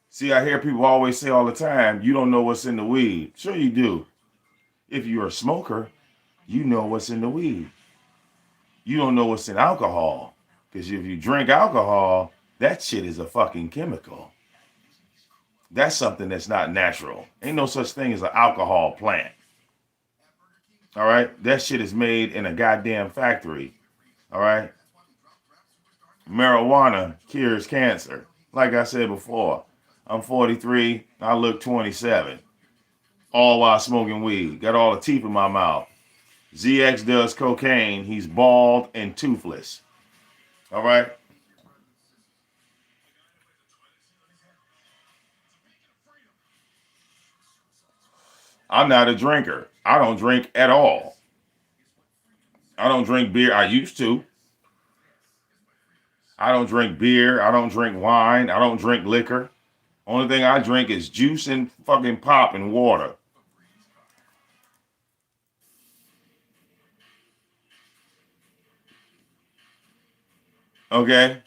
See, I hear people always say all the time, you don't know what's in the weed. Sure you do. If you're a smoker, you know what's in the weed. You don't know what's in alcohol. Because if you drink alcohol, that shit is a fucking chemical. That's something that's not natural. Ain't no such thing as an alcohol plant. All right? That shit is made in a goddamn factory. All right? Marijuana cures cancer. Like I said before, I'm 43. I look 27. All while smoking weed. Got all the teeth in my mouth. ZX does cocaine. He's bald and toothless. All right? I'm not a drinker. I don't drink at all. I don't drink beer. I used to. I don't drink beer. I don't drink wine. I don't drink liquor. Only thing I drink is juice and fucking pop and water. Okay?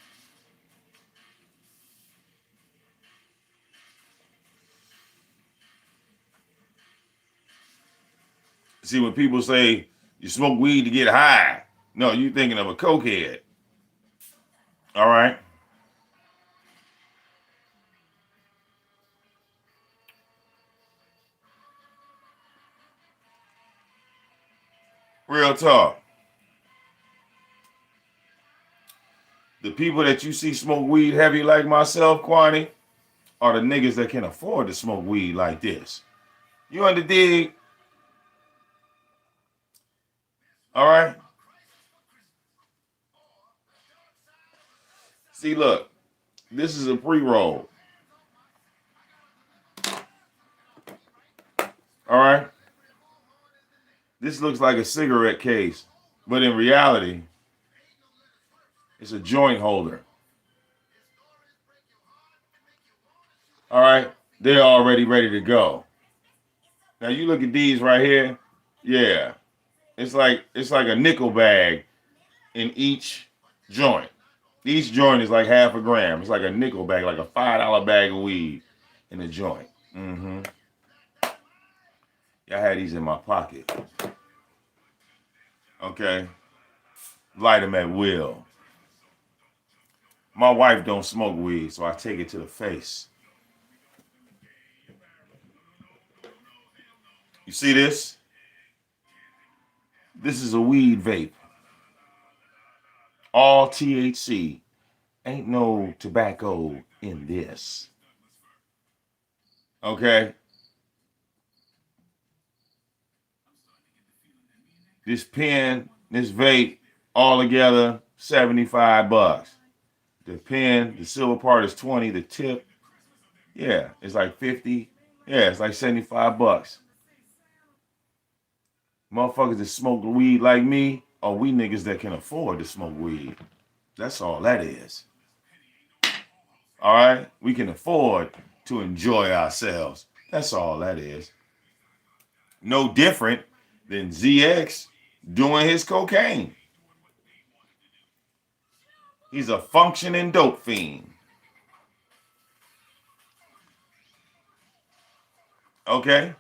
See, when people say you smoke weed to get high, no, you're thinking of a cokehead. All right? Real talk. The people that you see smoke weed heavy like myself, Kwani, are the niggas that can afford to smoke weed like this. You under dig? All right? See, look, this is a pre-roll. All right? This looks like a cigarette case, but in reality, it's a joint holder. All right? They're already ready to go. Now you look at these right here. Yeah. It's like a nickel bag in each joint. Each joint is like half a gram. It's like a nickel bag, like a $5 bag of weed in a joint. Mm-hmm. I had these in my pocket. Okay? Light them at will. My wife don't smoke weed, so I take it to the face. You see this? This is a weed vape. All THC. Ain't no tobacco in this. Okay? This pen, this vape, all together, $75. The pen, the silver part is 20, the tip, yeah, it's like 50. Yeah, it's like $75. Motherfuckers that smoke weed like me are we niggas that can afford to smoke weed. That's all that is. All right? We can afford to enjoy ourselves. That's all that is. No different than ZX doing his cocaine. He's a functioning dope fiend. Okay?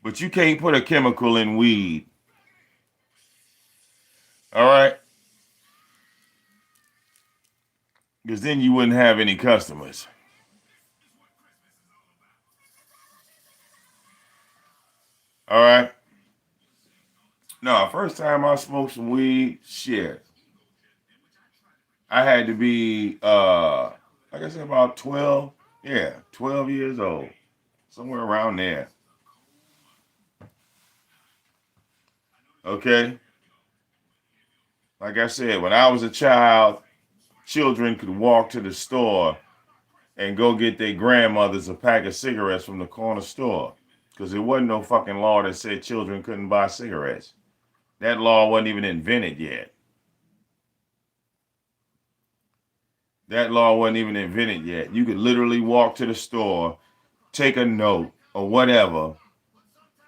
But you can't put a chemical in weed. All right? Because then you wouldn't have any customers. All right? No, first time I smoked some weed, shit. I had to be, like I said, about 12. Yeah, 12 years old. Somewhere around there. Okay? Like I said, when I was a child, children could walk to the store and go get their grandmothers a pack of cigarettes from the corner store. Because there wasn't no fucking law that said children couldn't buy cigarettes. That law wasn't even invented yet. That law wasn't even invented yet. You could literally walk to the store, take a note or whatever.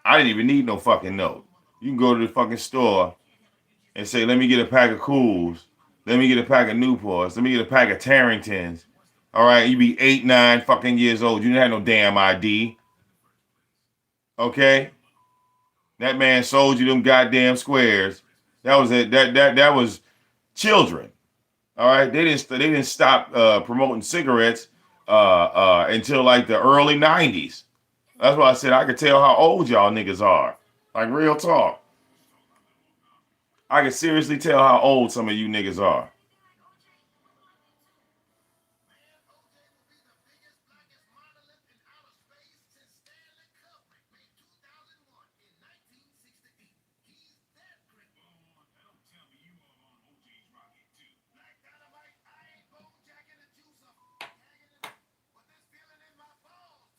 I didn't even need no fucking note. You can go to the fucking store and say, let me get a pack of Cools. Let me get a pack of Newports. Let me get a pack of Tarringtons. All right, you be 8, 9 fucking years old. You didn't have no damn ID. Okay? That man sold you them goddamn squares. That was it. That was children. All right? They didn't stop promoting cigarettes until like the early 90s. That's why I said I could tell how old y'all niggas are. Like real talk. I can seriously tell how old some of you niggas are.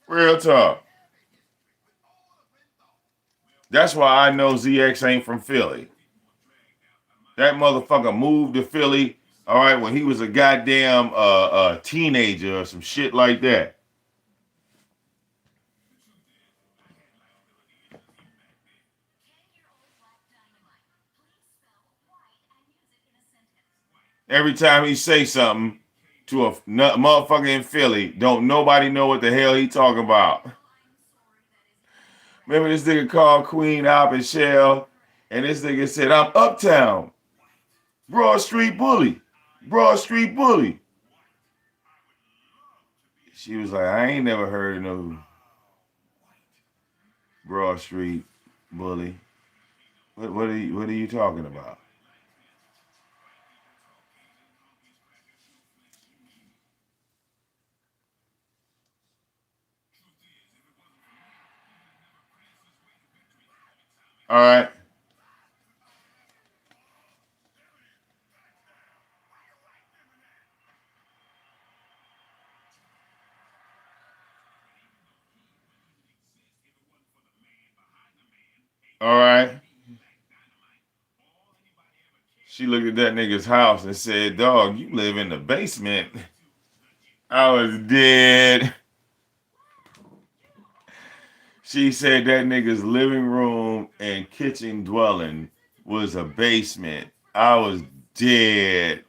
Real talk. That's why I know ZX ain't from Philly. That motherfucker moved to Philly, all right, when he was a goddamn teenager or some shit like that. Every time he say something to a motherfucker in Philly, don't nobody know what the hell he talking about. Remember this nigga called Queen Op and Shell, and this nigga said, I'm uptown. Broad Street Bully. Broad Street Bully. She was like, I ain't never heard of no Broad Street Bully. What are you talking about? All right. All right. She looked at that nigga's house and said, dog, you live in the basement. I was dead. She said that nigga's living room and kitchen dwelling was a basement. I was dead.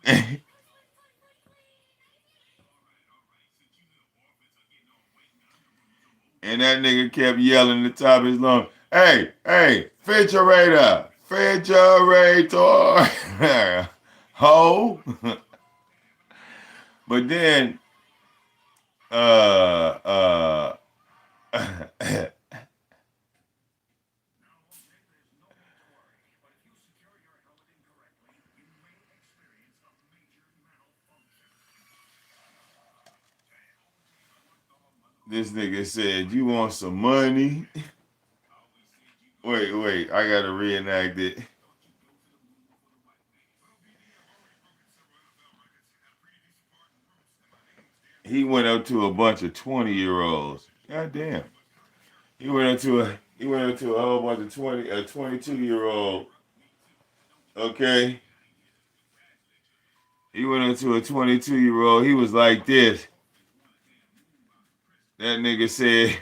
And that nigga kept yelling at the top of his lungs, hey, hey, refrigerator, refrigerator. Ho. But then, uh, uh, this nigga said, you want some money? Wait, I gotta reenact it. He went up to a bunch of 20-year-olds. God damn. He went up to a whole bunch of 22-year-old. Okay. He went up to a 22-year-old. He was like this. That nigga said,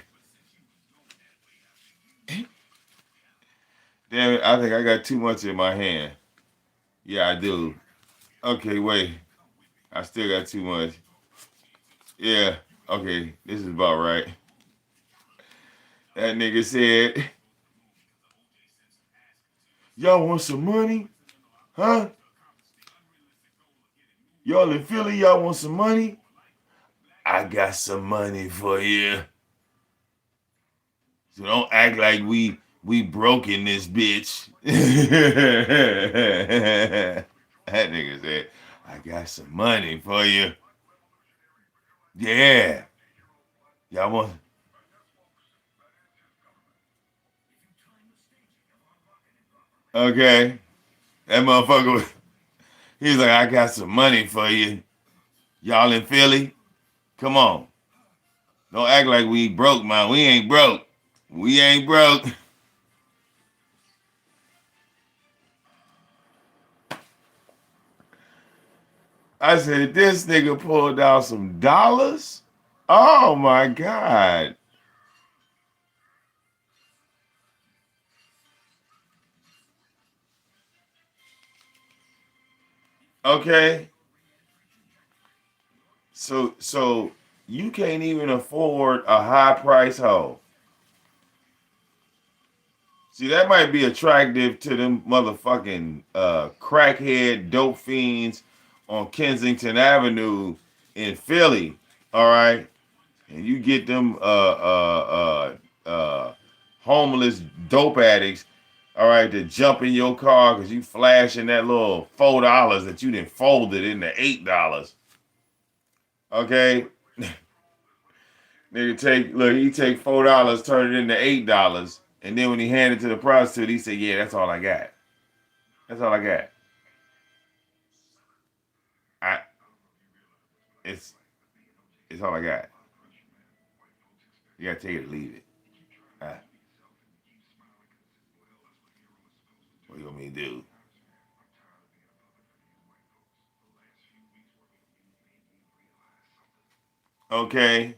damn it, I think I got too much in my hand. Yeah, I do. Okay, wait. I still got too much. Yeah. Okay, this is about right. That nigga said, y'all want some money? Huh? Y'all in Philly, y'all want some money? I got some money for you. So don't act like we broke in this bitch. That nigga said, I got some money for you. Yeah. Y'all want okay. That motherfucker was, he was like, I got some money for you. Y'all in Philly? Come on. Don't act like we broke, man. We ain't broke. We ain't broke. I said, this nigga pulled out some dollars? Oh my God. Okay. So you can't even afford a high price hoe. See, that might be attractive to them motherfucking crackhead dope fiends on Kensington Avenue in Philly. All right. And you get them homeless dope addicts, all right, to jump in your car because you flashing that little $4 that you done folded into $8. Okay, nigga he take $4, turn it into $8, and then when he handed it to the prostitute, he said, "Yeah, that's all I got. That's all I got. I it's it's all I got. You gotta take it or leave it. Uh, what you want me to do?" Okay.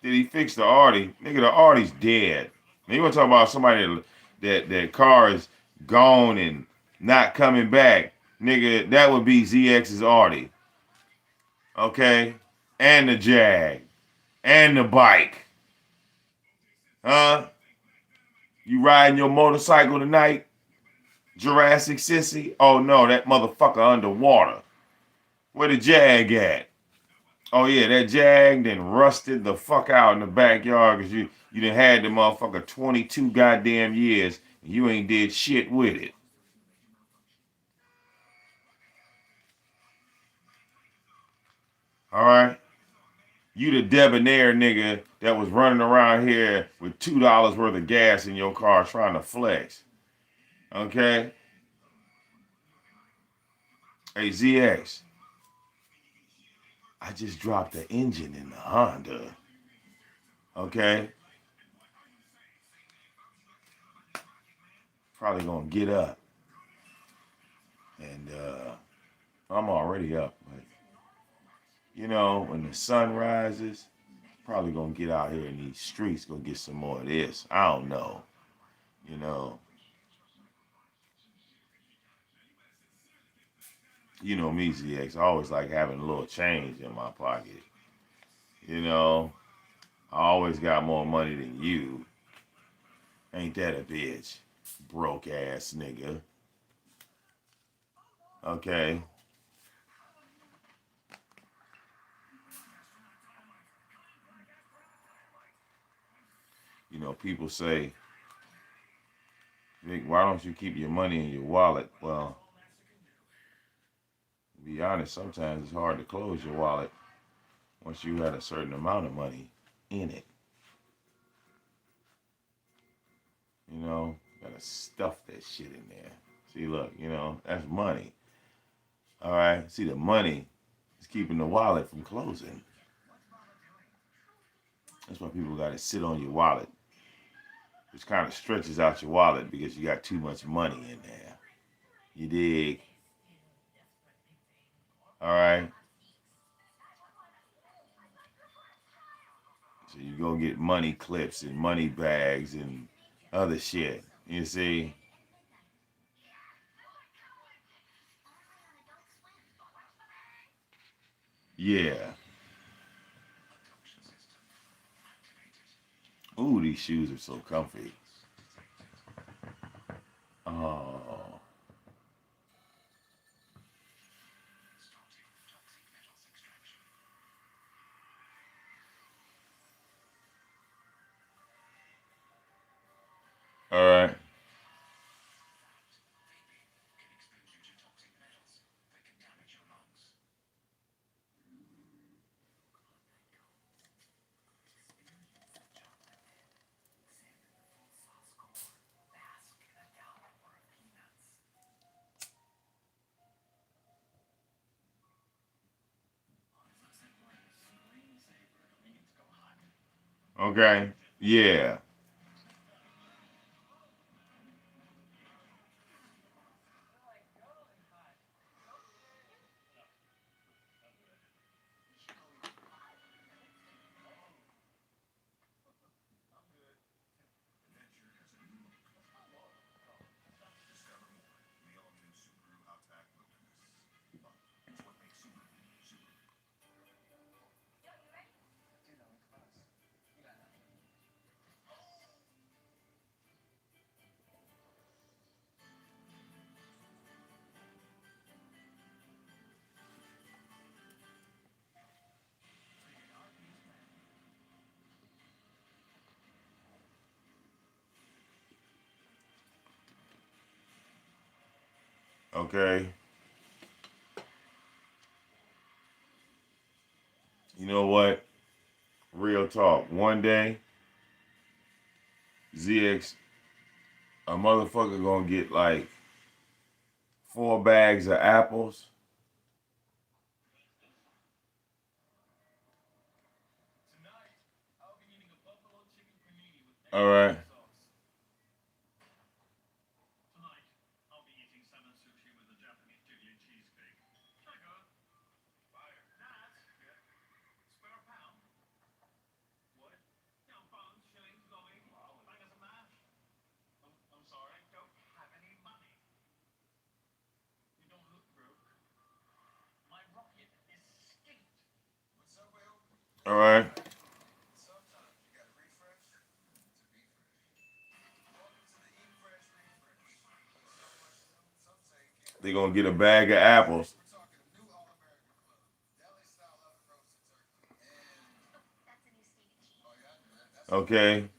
Did he fix the Artie? Nigga, the Artie's dead. Man, you want to talk about somebody that car is gone and not coming back? Nigga, that would be ZX's Artie. Okay? And the Jag. And the bike. Huh? You riding your motorcycle tonight? Jurassic Sissy? Oh no, that motherfucker underwater. Where the Jag at? Oh yeah, that Jag then rusted the fuck out in the backyard because you done had the motherfucker 22 goddamn years and you ain't did shit with it. All right? You the debonair nigga that was running around here with $2 worth of gas in your car trying to flex. Okay? Hey ZX, I just dropped the engine in the Honda. Okay? probably gonna get up, and I'm already up, but when the sun rises, probably gonna get out here in these streets, go get some more of this. I don't know, you know. You know me, ZX. I always like having a little change in my pocket. You know, I always got more money than you. Ain't that a bitch? Broke ass nigga. Okay. People say, Vic, why don't you keep your money in your wallet? Well, to be honest, sometimes it's hard to close your wallet once you had a certain amount of money in it. Gotta stuff that shit in there. See, look, that's money. All right. See, the money is keeping the wallet from closing. That's why people gotta sit on your wallet, which kind of stretches out your wallet because you got too much money in there. You dig? All right. So you go get money clips and money bags and other shit. You see? Yeah. Ooh, these shoes are so comfy. Oh. All right. Okay. Yeah. Okay. You know what? Real talk. One day, ZX, a motherfucker gonna get like 4 bags of apples. All right. All right. They gonna get a bag of apples. Okay.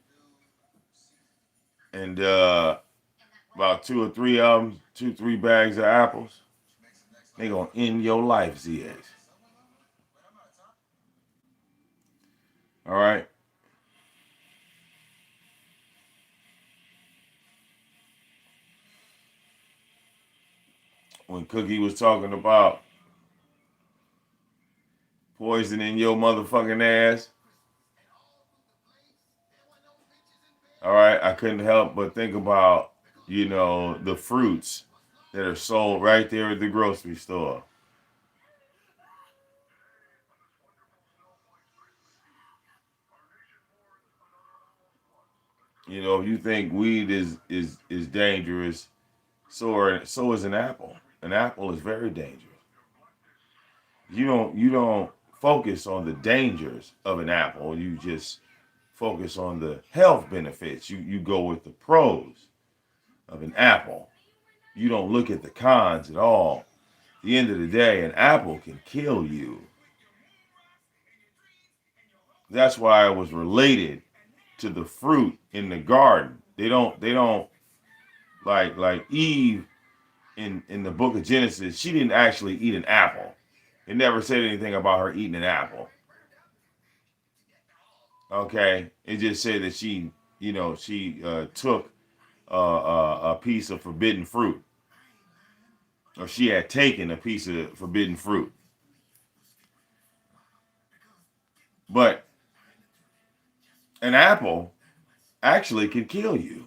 And about two or three of them, 2, 3 bags of apples. They gonna end your life, ZX. All right. When Cookie was talking about poisoning your motherfucking ass, all right, I couldn't help but think about the fruits that are sold right there at the grocery store. If you think weed is dangerous, so is an apple. An apple is very dangerous. You don't focus on the dangers of an apple. You just focus on the health benefits. You go with the pros of an apple. You don't look at the cons at all. At the end of the day, an apple can kill you. That's why it was related to the fruit in the garden. They don't like Eve in the book of Genesis. She didn't actually eat an apple. It never said anything about her eating an apple. Okay, it just said that she took a piece of forbidden fruit, or she had taken a piece of forbidden fruit. But an apple actually can kill you.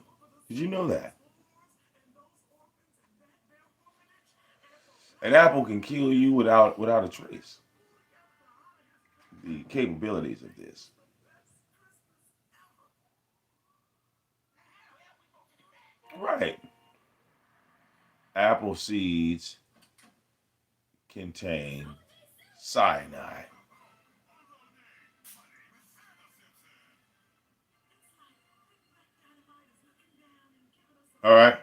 Did you know that? An apple can kill you without a trace. The capabilities of this. Right. Apple seeds contain cyanide. All right.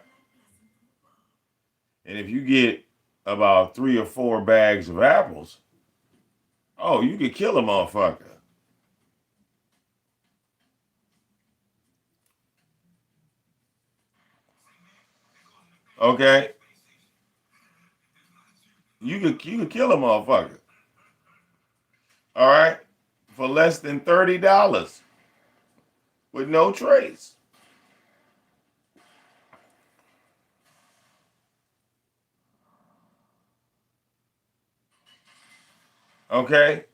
And if you get about 3 or 4 bags of apples, oh, you could kill a motherfucker. Okay? You could kill a motherfucker. All right? For less than $30 with no trace. Okay?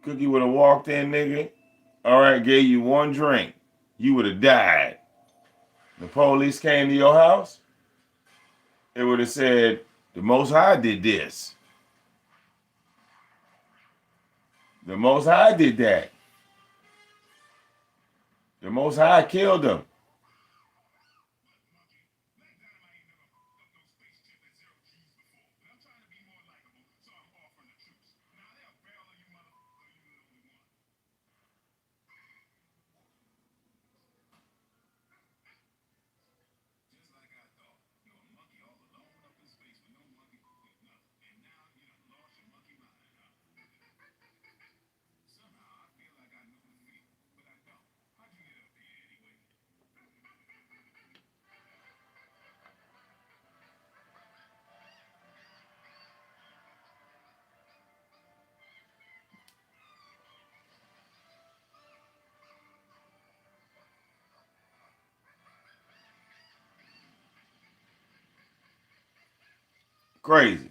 Cookie would have walked in, nigga. All right, gave you one drink. You would have died. The police came to your house. It would have said, the Most High did this. The Most High did that. The Most High killed them. Crazy.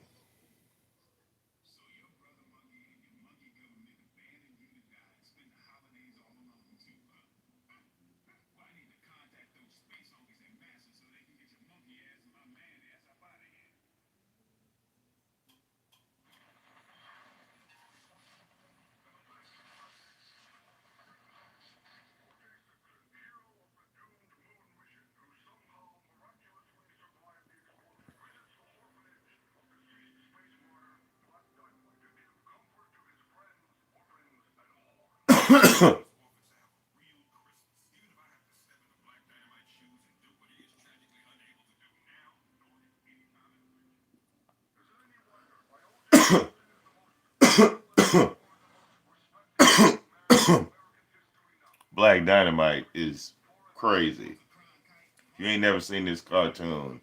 Black Dynamite is crazy. You ain't never seen this cartoon,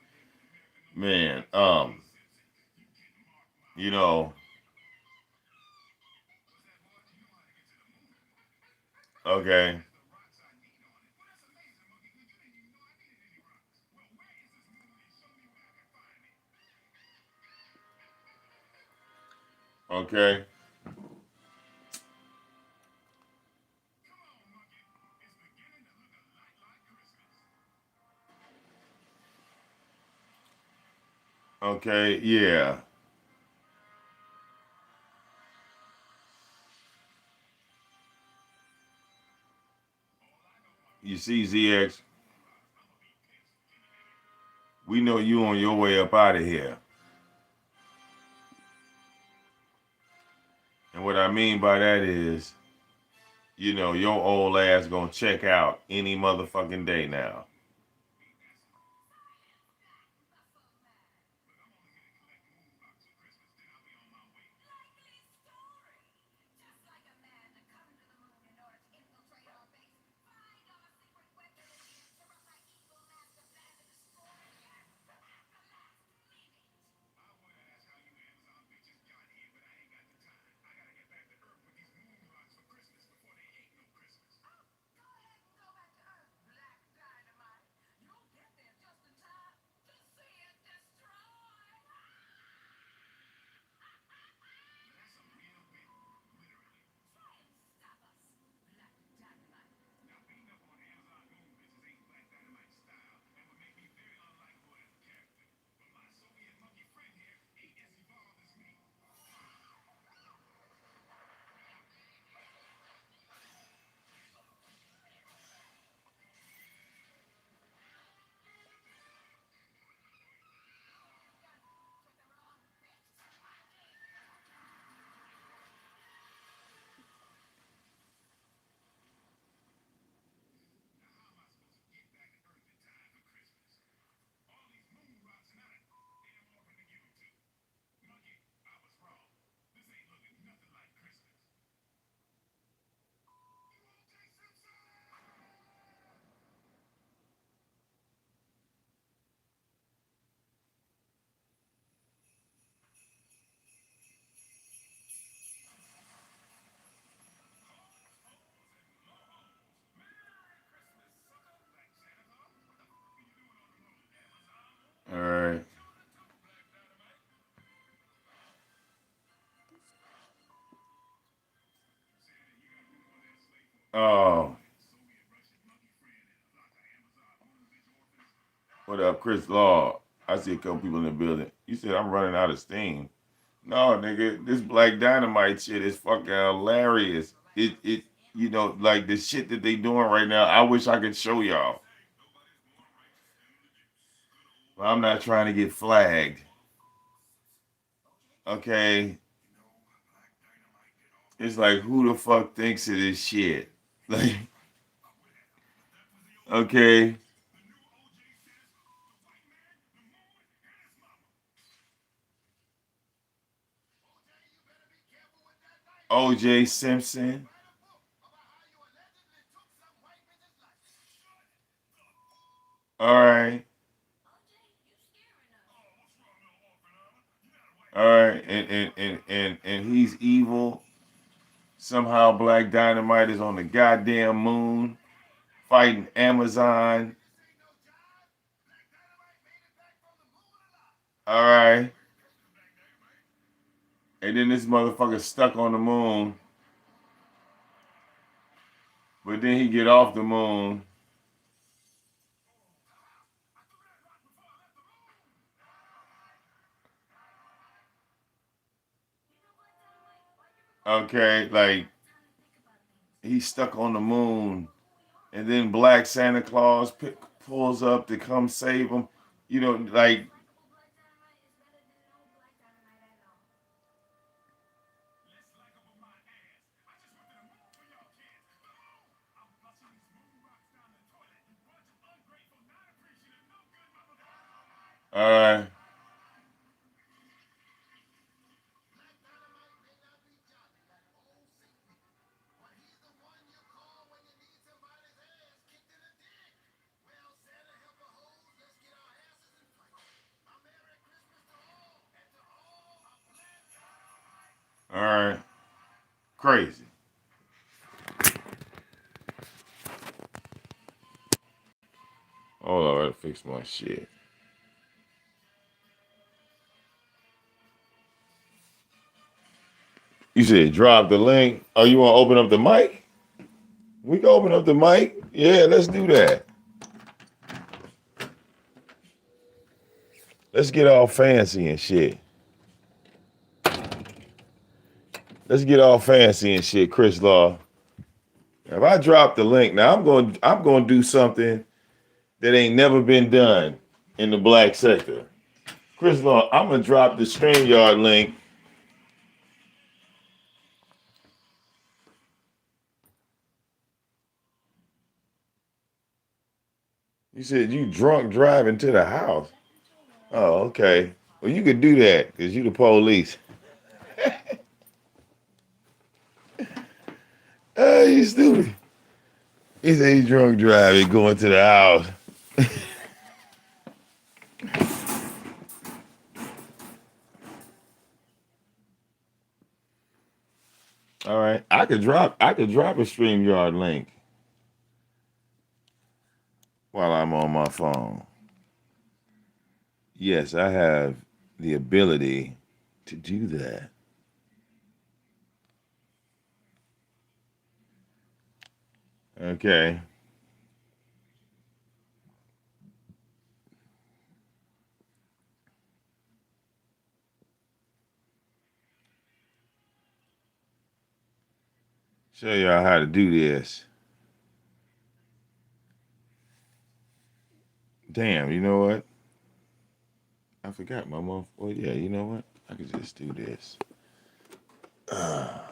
man. You know, okay, okay. Okay, yeah. You see, ZX, we know you on your way up out of here. And what I mean by that is, your old ass gonna check out any motherfucking day now. All right. Oh, what up, Chris Law? I see a couple people in the building. You said I'm running out of steam. No, nigga, this Black Dynamite shit is fucking hilarious. It, like the shit that they doing right now. I wish I could show y'all. But I'm not trying to get flagged. Okay, it's like who the fuck thinks of this shit? Like, okay, OJ Simpson. All right, all right, and he's evil. Somehow Black Dynamite is on the goddamn moon fighting Amazon. All right. And then this motherfucker stuck on the moon, but then he get off the moon. Okay, like he's stuck on the moon, and then Black Santa Claus pulls up to come save him. Like, all right, all right, crazy. Hold on, I gotta fix my shit. You said drop the link. Oh, you want to open up the mic? We can open up the mic. Yeah, let's do that. let's get all fancy and shit. Let's get all fancy and shit, Chris Law. If I drop the link, now I'm gonna do something that ain't never been done in the black sector. Chris Law, I'm gonna drop the StreamYard link. You said you drunk driving to the house. Oh, okay. Well, you could do that because you the police. Hey, you stupid. He said he drunk driving going to the house. All right. I could drop a StreamYard link while I'm on my phone. Yes, I have the ability to do that. Okay. Show y'all how to do this. Damn, you know what? I forgot my mom. Well, yeah, you know what? I could just do this. All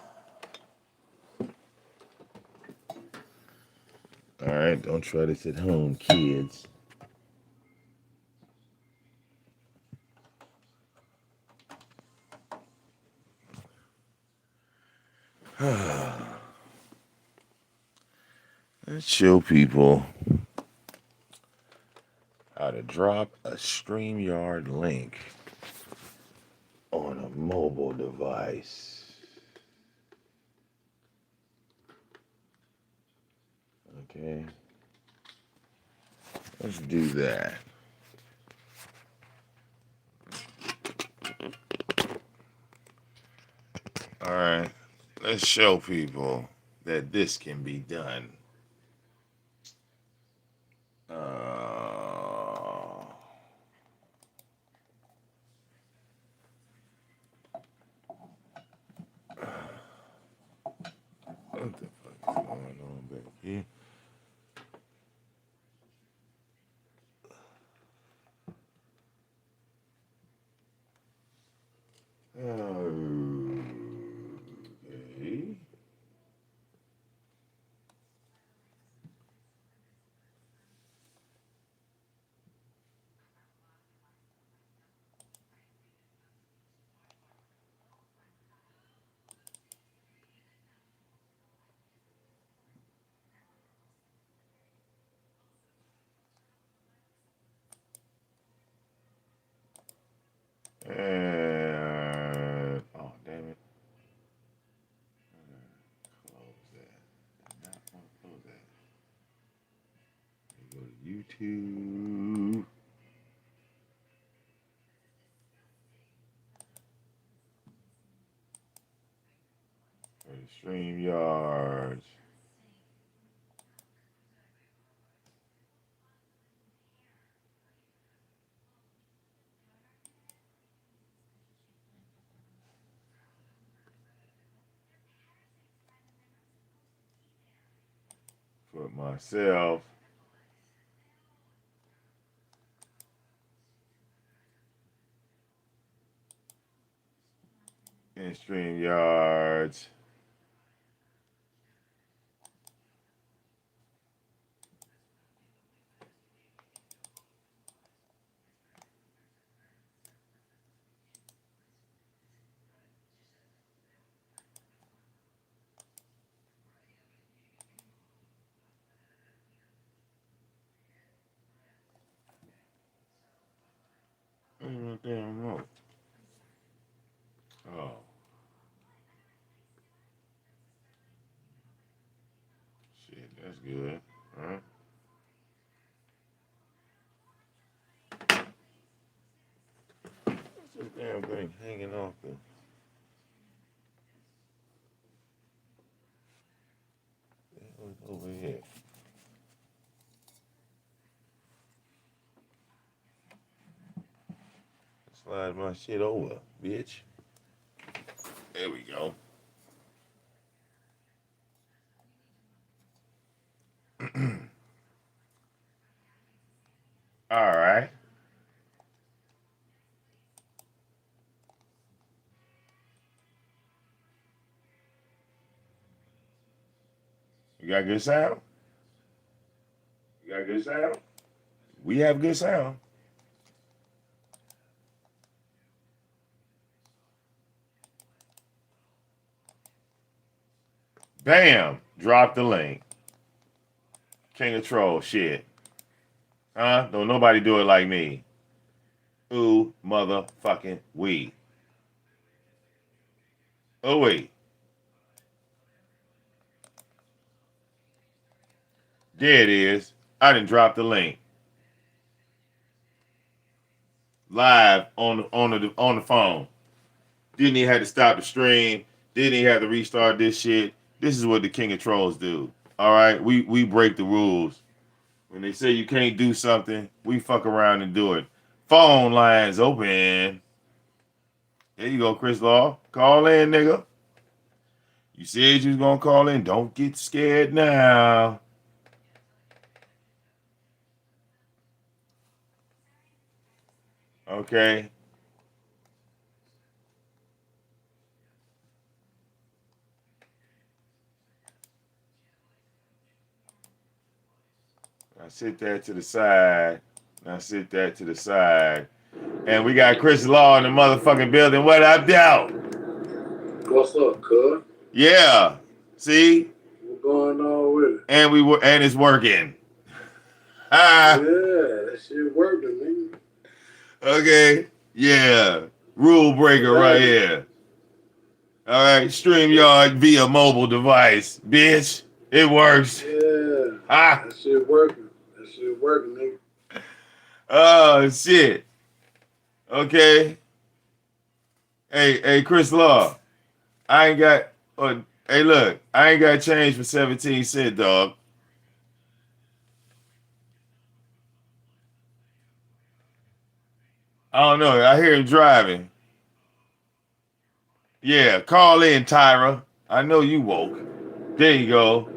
right, don't try this at home, kids. Let's show people how to drop a StreamYard link on a mobile device. Okay, let's do that. All right, let's show people that this can be done. What the fuck is going on back here? Okay. And oh damn it. Close that. Not want to close that. Go to YouTube. Go to StreamYards. Put myself in StreamYards. Damn remote. Oh, shit, that's good. All right. What's this damn thing hanging off the over here? Slide my shit over, bitch. There we go. All right. You got good sound? You got good sound? We have good sound. Bam! Drop the link. King of Troll shit. Huh? Don't nobody do it like me. Ooh, motherfucking we. Oh, wait. There it is. I didn't drop the link. Live on the phone. Didn't even have to stop the stream. Didn't even have to restart this shit. This is what the King of Trolls do. All right? We break the rules. When they say you can't do something, we fuck around and do it. Phone lines open. There you go, Chris Law. Call in, nigga. You said you was gonna call in. Don't get scared now. Okay. Now sit that to the side. Now sit that to the side. And we got Chris Law in the motherfucking building. What up, Dow? What's up, cuz? Yeah. See? What's going on with it? And it's working. Yeah, that shit working, nigga. Okay. Yeah. Rule breaker right here. All right. StreamYard via mobile device. Bitch. It works. Yeah. That shit working. That shit working, nigga. Oh, shit. Okay. Hey, Chris Law. I ain't got. Hey, look. I ain't got change for 17 cents, dog. I don't know. I hear him driving. Yeah, call in, Tyra. I know you woke. There you go.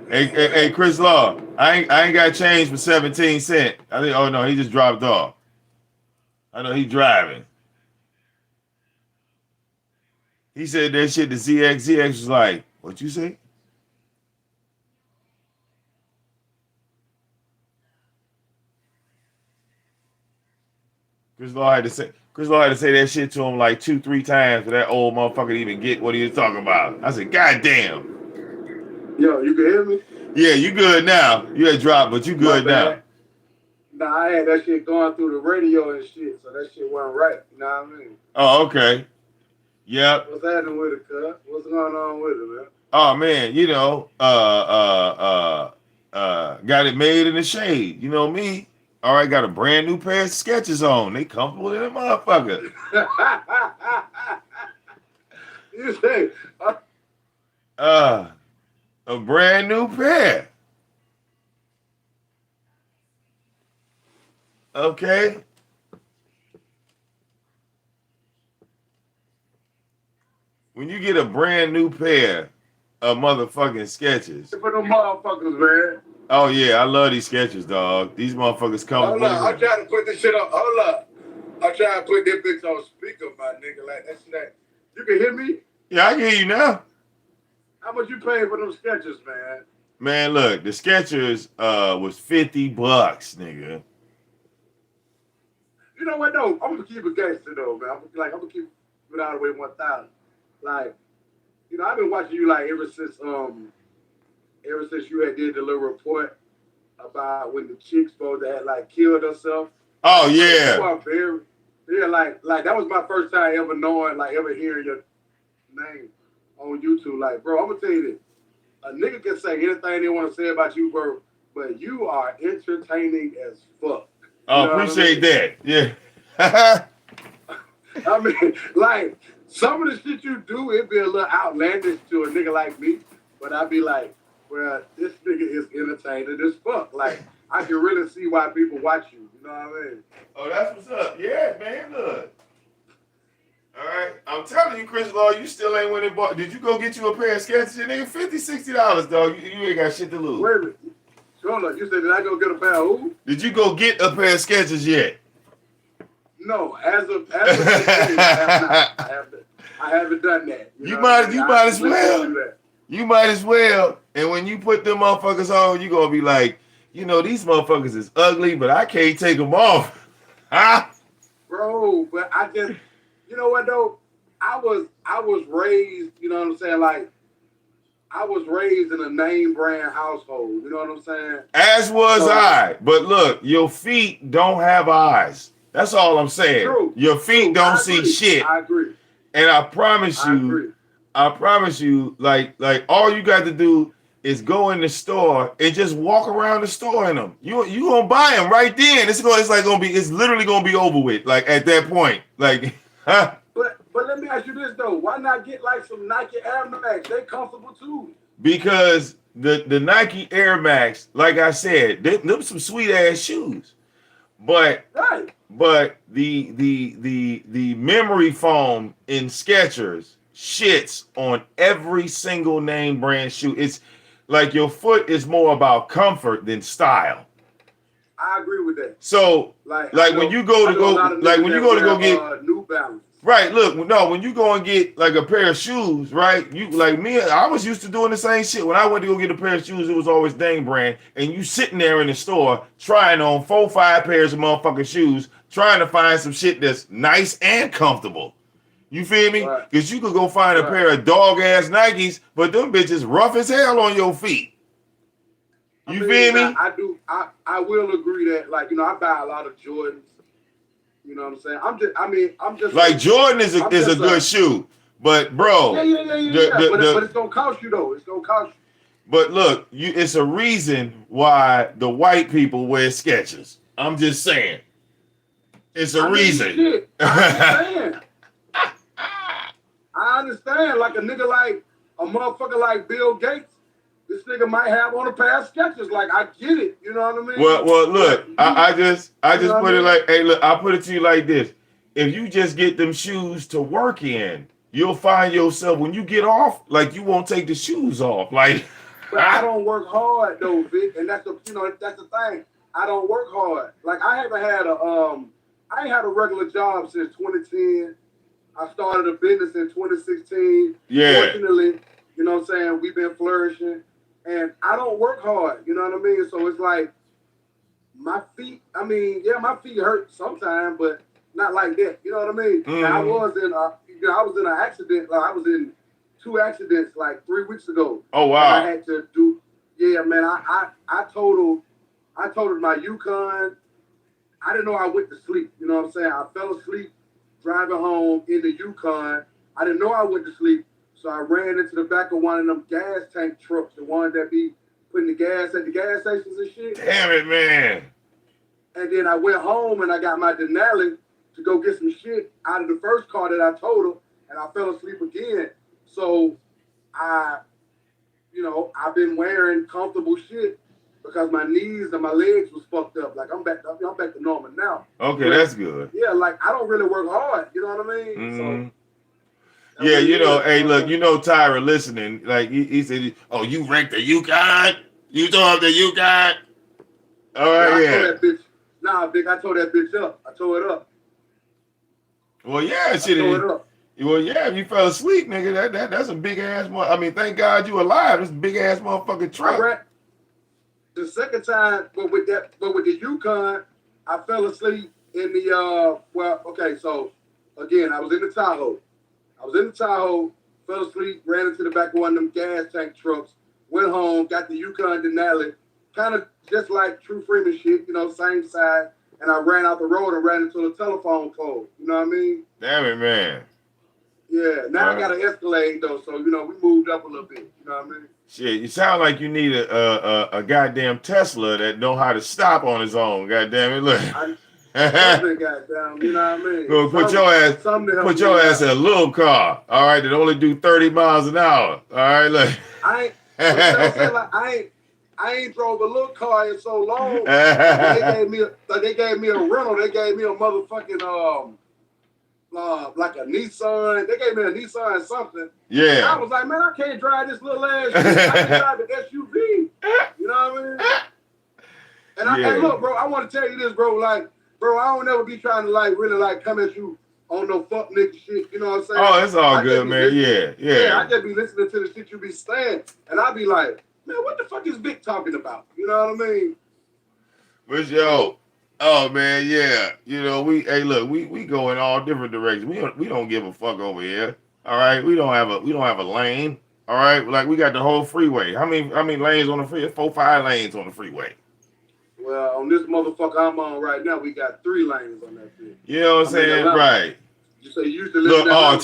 Hey, Chris Law. I ain't got change for 17 cents. I think. Oh no, he just dropped off. I know he driving. He said that shit to ZX. ZX was like, "What you say?" Chris Law had to say. Chris Law had to say that shit to him like 2, 3 times for that old motherfucker to even get what he was talking about. I said, "God damn." Yo, you can hear me? Yeah, you good now. You had dropped, but you good now. Nah, I had that shit going through the radio and shit, so that shit wasn't right. You know what I mean? Oh, okay. Yep. What's happening with it, cuz? What's going on with it, man? Oh man, got it made in the shade. You know me. All right, got a brand new pair of sketches on. They comfortable in a motherfucker. You say A brand new pair. Okay. When you get a brand new pair of motherfucking sketches. for them motherfuckers, man. Oh yeah, I love these sketches, dog. These motherfuckers come. Hold up, I'm trying to put this shit on. Hold up. I'm trying to put this bitch on speaker, my nigga. Like that shit. You can hear me? Yeah, I can hear you now. How much you paying for them sketches, man? Man, look, the Skechers was $50, nigga. You know what though? I'm gonna keep it gangster though, man. I'm gonna keep it all the way 1,000. Like, you know, I've been watching you like ever since you had did the little report about when the chick supposed to have like killed herself. Oh yeah. You are very, yeah, like that was my first time ever knowing, like ever hearing your name on YouTube. Like, bro, I'm gonna tell you this. A nigga can say anything they want to say about you, bro, but you are entertaining as fuck. Oh, appreciate that. Yeah. I mean, like, some of the shit you do, it be a little outlandish to a nigga like me, but I be like, well, this nigga is entertaining as fuck. Like, I can really see why people watch you. You know what I mean? Oh, that's what's up. Yeah, man, look. All right, I'm telling you, Chris Law, you still ain't winning. Did you go get you a pair of Skechers? Nigga, $50, $60, dog. You ain't got shit to lose. Wait a minute. Hold on. You said, did I go get a pair of who? Did you go get a pair of Skechers yet? No, as of today, I have not. I haven't done that. You might as well. You might as well. And when you put them motherfuckers on, you gonna be like, you know, these motherfuckers is ugly, but I can't take them off. Huh? Bro, but I just, you know what though? I was raised, you know what I'm saying? Like, I was raised in a name brand household. You know what I'm saying? As was I. But look, your feet don't have eyes. That's all I'm saying. True. Your feet don't see shit. I agree. And I promise you, like all you got to do is go in the store and just walk around the store in them. You gonna buy them right then. It's literally gonna be over with. Like at that point, like, huh? But let me ask you this though: why not get like some Nike Air Max? They comfortable too. Because the Nike Air Max, like I said, them some sweet ass shoes, but right. But the memory foam in Skechers shits on every single name brand shoe. It's like your foot is more about comfort than style. I agree with that. So like when you go to get New Balance. Right, look, no, when you go and get like a pair of shoes, right? You like me, I was used to doing the same shit. When I went to go get a pair of shoes, it was always name brand, and you sitting there in the store trying on 4-5 pairs of motherfucking shoes, trying to find some shit that's nice and comfortable. You feel me? Because you could go find a pair of dog ass Nikes, but them bitches rough as hell on your feet. You feel me? I will agree that, like, you know, I buy a lot of Jordans. You know what I'm saying? I'm just like Jordan is a good shoe, but bro, but it's gonna cost you though. It's gonna cost you. But look, it's a reason why the white people wear Skechers. I'm just saying, it's a reason. Shit, I understand. Like a nigga, like a motherfucker like Bill Gates. This nigga might have on a pair of Skechers. Like, I get it. You know what I mean? Well, look, I just put it like, hey, look, I put it to you like this. If you just get them shoes to work in, you'll find yourself, when you get off, like, you won't take the shoes off. Like, but I don't work hard, though, Vic. And that's the thing. I don't work hard. Like, I ain't had a regular job since 2010. I started a business in 2016. Yeah. Fortunately, you know what I'm saying, we've been flourishing. And I don't work hard, you know what I mean? So it's like my feet, my feet hurt sometimes, but not like that. You know what I mean? Mm-hmm. Now, I was in an accident. Like, I was in 2 accidents like 3 weeks ago. Oh wow! I had to do. Yeah, man. I totaled my Yukon. I didn't know I went to sleep. You know what I'm saying? I fell asleep driving home in the Yukon. I didn't know I went to sleep. So I ran into the back of one of them gas tank trucks, the one that be putting the gas at the gas stations and shit. Damn it, man. And then I went home and I got my Denali to go get some shit out of the first car that I totaled, and I fell asleep again. So I've been wearing comfortable shit because my knees and my legs was fucked up. Like, I'm back to normal now. Okay, that's good. Yeah, like, I don't really work hard. You know what I mean? Mm-hmm. Yeah, you know, hey, look, you know, Tyra listening, like, he said, oh, you wrecked the Yukon? You tore up the Yukon? All right, yeah. I told that bitch, nah, Vic, I tore that bitch up. I tore it up. Well, yeah, shit. Well, yeah, if you fell asleep, nigga, that's a big ass, I mean, thank God you alive. That's a big ass motherfucking truck. The second time, but with the Yukon, I fell asleep in the, so, again, I was in the Tahoe. Fell asleep, ran into the back of one of them gas tank trucks, went home, got the Yukon Denali, kind of just like True Freeman shit, you know, same side, and I ran out the road and ran into the telephone pole. You know what I mean? Damn it, man. Yeah, now I got an Escalade, though, so, you know, we moved up a little bit. You know what I mean? Shit, you sound like you need a goddamn Tesla that know how to stop on his own. Goddamn it, look. Goddamn, you know what I mean? Go put your ass in a little car, all right, that only do 30 miles an hour. All right, look. I ain't drove a little car in so long. They gave me a rental. They gave me a motherfucking like a Nissan. They gave me a Nissan something. Yeah. And I was like, man, I can't drive this little ass shit. I can drive the SUV. You know what I mean? And look, bro, I want to tell you this, bro. Like, bro, I don't ever be trying to like really like come at you on no fuck nigga shit. You know what I'm saying? Oh, it's all good, man. Yeah. I just be listening to the shit you be saying, and I be like, man, what the fuck is Vic talking about? You know what I mean? But yo, oh man, yeah. You know, we go in all different directions. We don't give a fuck over here. All right, we don't have a lane. All right, like we got the whole freeway. How many lanes on the freeway? 4, 5 lanes on the freeway. Well, on this motherfucker I'm on right now, we got 3 lanes on that thing. You know what I'm saying? Right. You say you used to live in that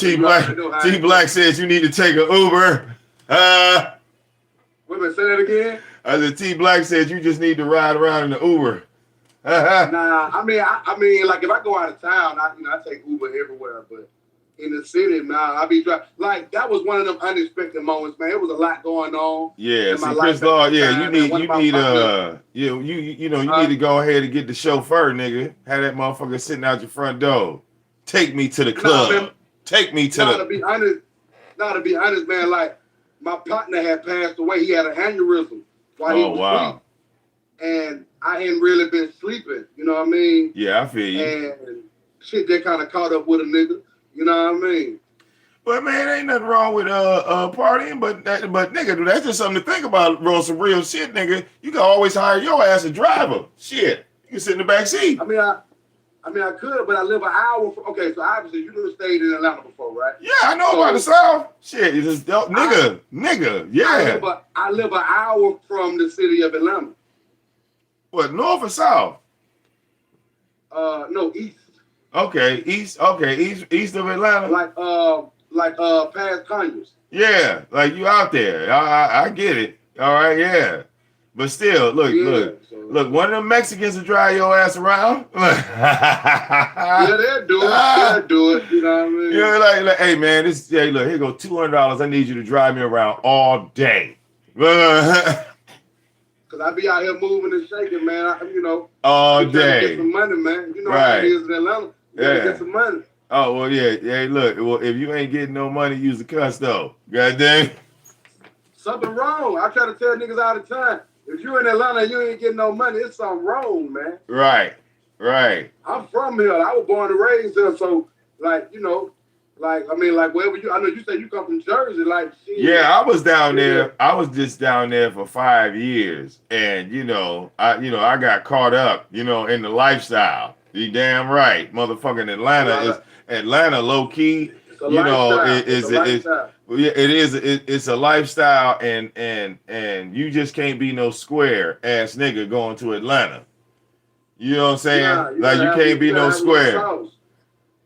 T Black says you need to take an Uber. Wait a minute, say that again. T Black said you just need to ride around in the Uber. Nah, I mean, like if I go out of town, I take Uber everywhere, but in the city, I be driving. Like that was one of them unexpected moments, man. It was a lot going on. Yeah, see, Chris Law, you need to go ahead and get the chauffeur, nigga. Have that motherfucker sitting out your front door. Take me to the club. Take me to to be honest, man, like my partner had passed away. He had an aneurysm while he was asleep. And I hadn't really been sleeping, you know what I mean? Yeah, I feel you. And shit that kind of caught up with a nigga, you know what I mean? But man, ain't nothing wrong with partying, but nigga, that's just something to think about, bro. Some real shit, nigga. You can always hire your ass a driver. Shit, you can sit in the back seat. I mean, I could, but I live an hour from. Okay, so obviously you done stayed in Atlanta before, right? Yeah, I know about the South. Shit, you just nigga. Yeah. I live an hour from the city of Atlanta. What, north or south? No, east. Okay, east. Okay, east of Atlanta. Like past Conyers. Yeah, like you out there. I get it. All right, yeah. But still, look. One of them Mexicans will drive your ass around. Yeah, they'll do it. You know what I mean? Yeah, like hey man, look, here go $200. I need you to drive me around all day. Cause I be out here moving and shaking, man. All day. Get some money, man. You know how it is in Atlanta. You gotta get some money. Oh well, yeah. Hey, look. Well, if you ain't getting no money, use the cuss though. Goddamn. Something wrong. I try to tell niggas all the time. If you in Atlanta and you ain't getting no money, it's something wrong, man. Right. I'm from here. I was born and raised here, so like wherever you. I know you said you come from Jersey, like. Shit. Yeah, I was down there. I was just down there for 5 years, and I got caught up, in the lifestyle. You damn right, motherfucking Atlanta low key. It's a lifestyle, and you just can't be no square ass nigga going to Atlanta. You know what I'm saying? Yeah, you can't be no square.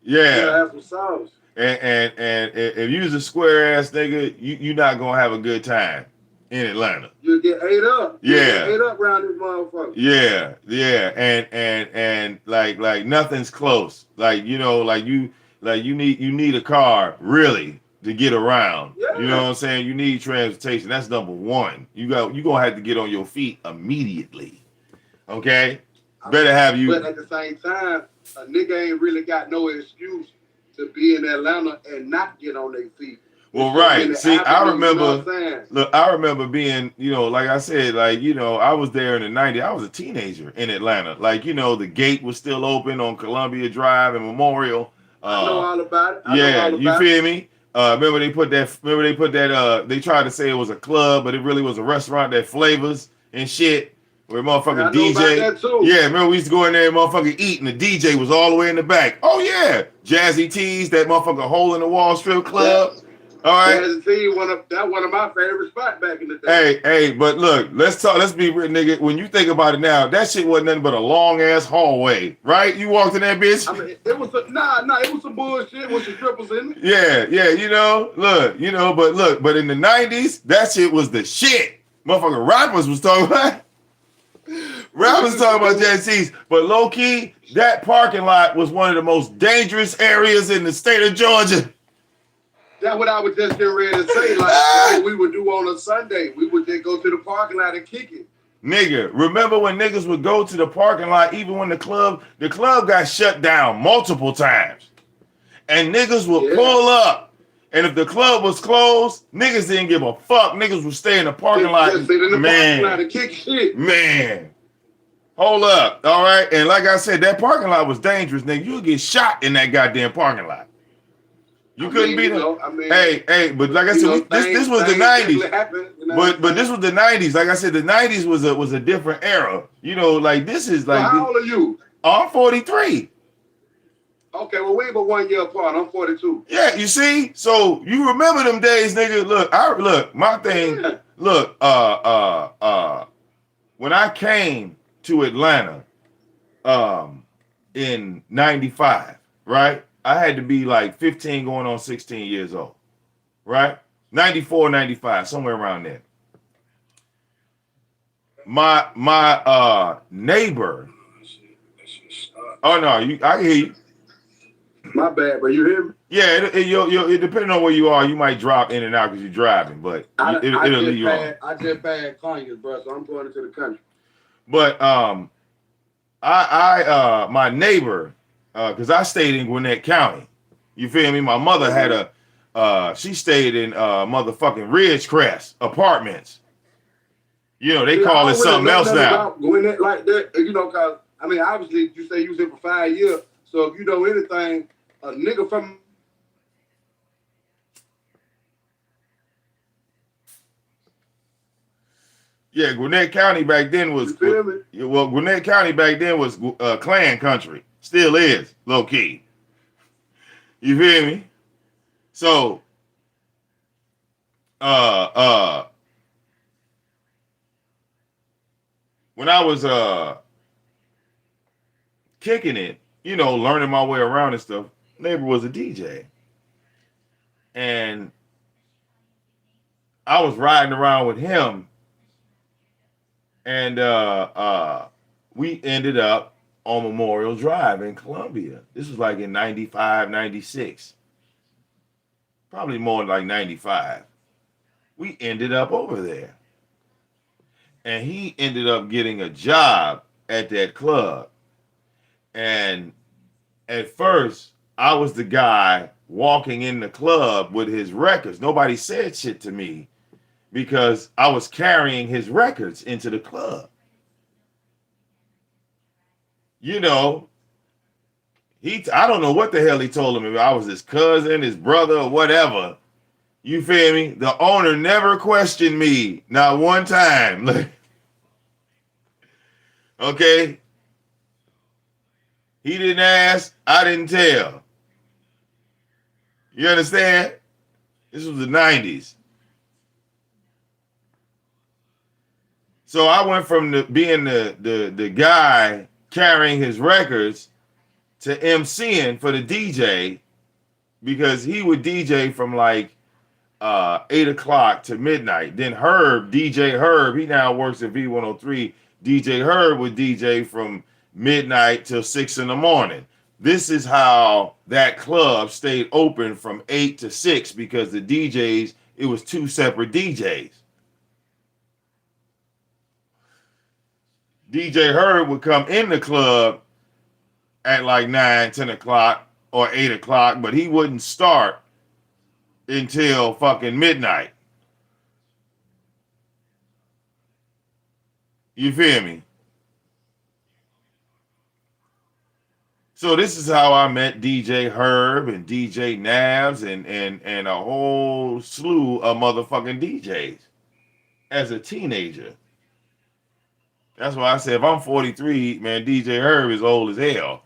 Yeah. Have some sauce. And if you's a square ass nigga, you're not gonna have a good time in Atlanta. You get ate up. Yeah. Ate up around this motherfucker. Yeah. And like nothing's close. You need a car really to get around. Yeah. You know what I'm saying? You need transportation. That's number one. You gonna have to get on your feet immediately. Okay? Better have you. But at the same time, a nigga ain't really got no excuse to be in Atlanta and not get on their feet. Well, right. See, I remember being, like I said, I was there in the 90s. I was a teenager in Atlanta. The gate was still open on Columbia Drive and Memorial. I know all about it. You feel me? Remember they put that, they tried to say it was a club, but it really was a restaurant that flavors and shit. Where motherfucking DJ. Yeah, remember we used to go in there and motherfucking eat, and the DJ was all the way in the back. Oh yeah, Jazzy T's, that motherfucking hole in the wall strip club. All right. Jazzy T's, one of my favorite spots back in the day. Hey, but look, let's be real, nigga. When you think about it now, that shit wasn't nothing but a long ass hallway, right? You walked in that bitch. I mean, it was it was some bullshit with some strippers in it. Yeah, but in the 90s, that shit was the shit. Motherfucking rappers was talking about. Rappers talking about Jazzy's, but low key, that parking lot was one of the most dangerous areas in the state of Georgia. That's what I was just getting ready to say. What we would do on a Sunday, we would just go to the parking lot and kick it. Nigga, remember when niggas would go to the parking lot, even when the club got shut down multiple times, And niggas would Yeah. pull up. And if the club was closed, niggas didn't give a fuck. Niggas would stay in the parking lot. Just sit in the parking lot and kick shit. Man. Hold up. All right. And like I said, that parking lot was dangerous, nigga. You'd get shot in that goddamn parking lot. You couldn't be there. Hey, but like I said, this was the 90s. But this was the 90s. Like I said, the 90s was a different era. You know, like this is like. So how old are you? I'm 43. Okay, well we but 1 year apart. I'm 42. Yeah, you see? So you remember them days, nigga. Look, my thing, Yeah. look, when I came to Atlanta in 95, right? I had to be like 15 going on 16 years old, right? 94, 95, somewhere around there. My neighbor. Oh no, I can hear you. My bad, bro. You hear me? Yeah, it depending on where you are, you might drop in and out because you're driving, but it'll leave you on. I just passed Conyers, bro, so I'm going into the country. But my neighbor, because I stayed in Gwinnett County. You feel me? My mother had she stayed in motherfucking Ridgecrest Apartments. You know, they call it something else now. Gwinnett like that, you know, cause I mean, obviously you say you was in for 5 years, so if you know anything, a nigga from Yeah, Gwinnett County back then was Gwinnett County back then was Klan country. Still is, low key. You feel me? So when I was kicking it, you know, learning my way around and stuff, neighbor was a DJ. And I was riding around with him. And we ended up on Memorial Drive in Columbia. This was like in 95, 96. Probably more like 95. We ended up over there. And he ended up getting a job at that club. And at first, I was the guy walking in the club with his records. Nobody said shit to me because I was carrying his records into the club. You know, I don't know what the hell he told him. If I was his cousin, his brother, or whatever. You feel me? The owner never questioned me, not one time. Okay? He didn't ask, I didn't tell. You understand? This was the 90s. So I went from being the guy carrying his records to MCing for the DJ, because he would DJ from like 8 o'clock to midnight. Then DJ Herb, he now works at V103. DJ Herb would DJ from midnight till 6 in the morning. This is how that club stayed open from 8 to 6, because the DJs, it was 2 separate DJs. DJ Herb would come in the club at like 9, 10 o'clock or 8 o'clock, but he wouldn't start until fucking midnight. You feel me? So this is how I met DJ Herb and DJ Navs and a whole slew of motherfucking DJs as a teenager. That's why I said if I'm 43, man, DJ Herb is old as hell.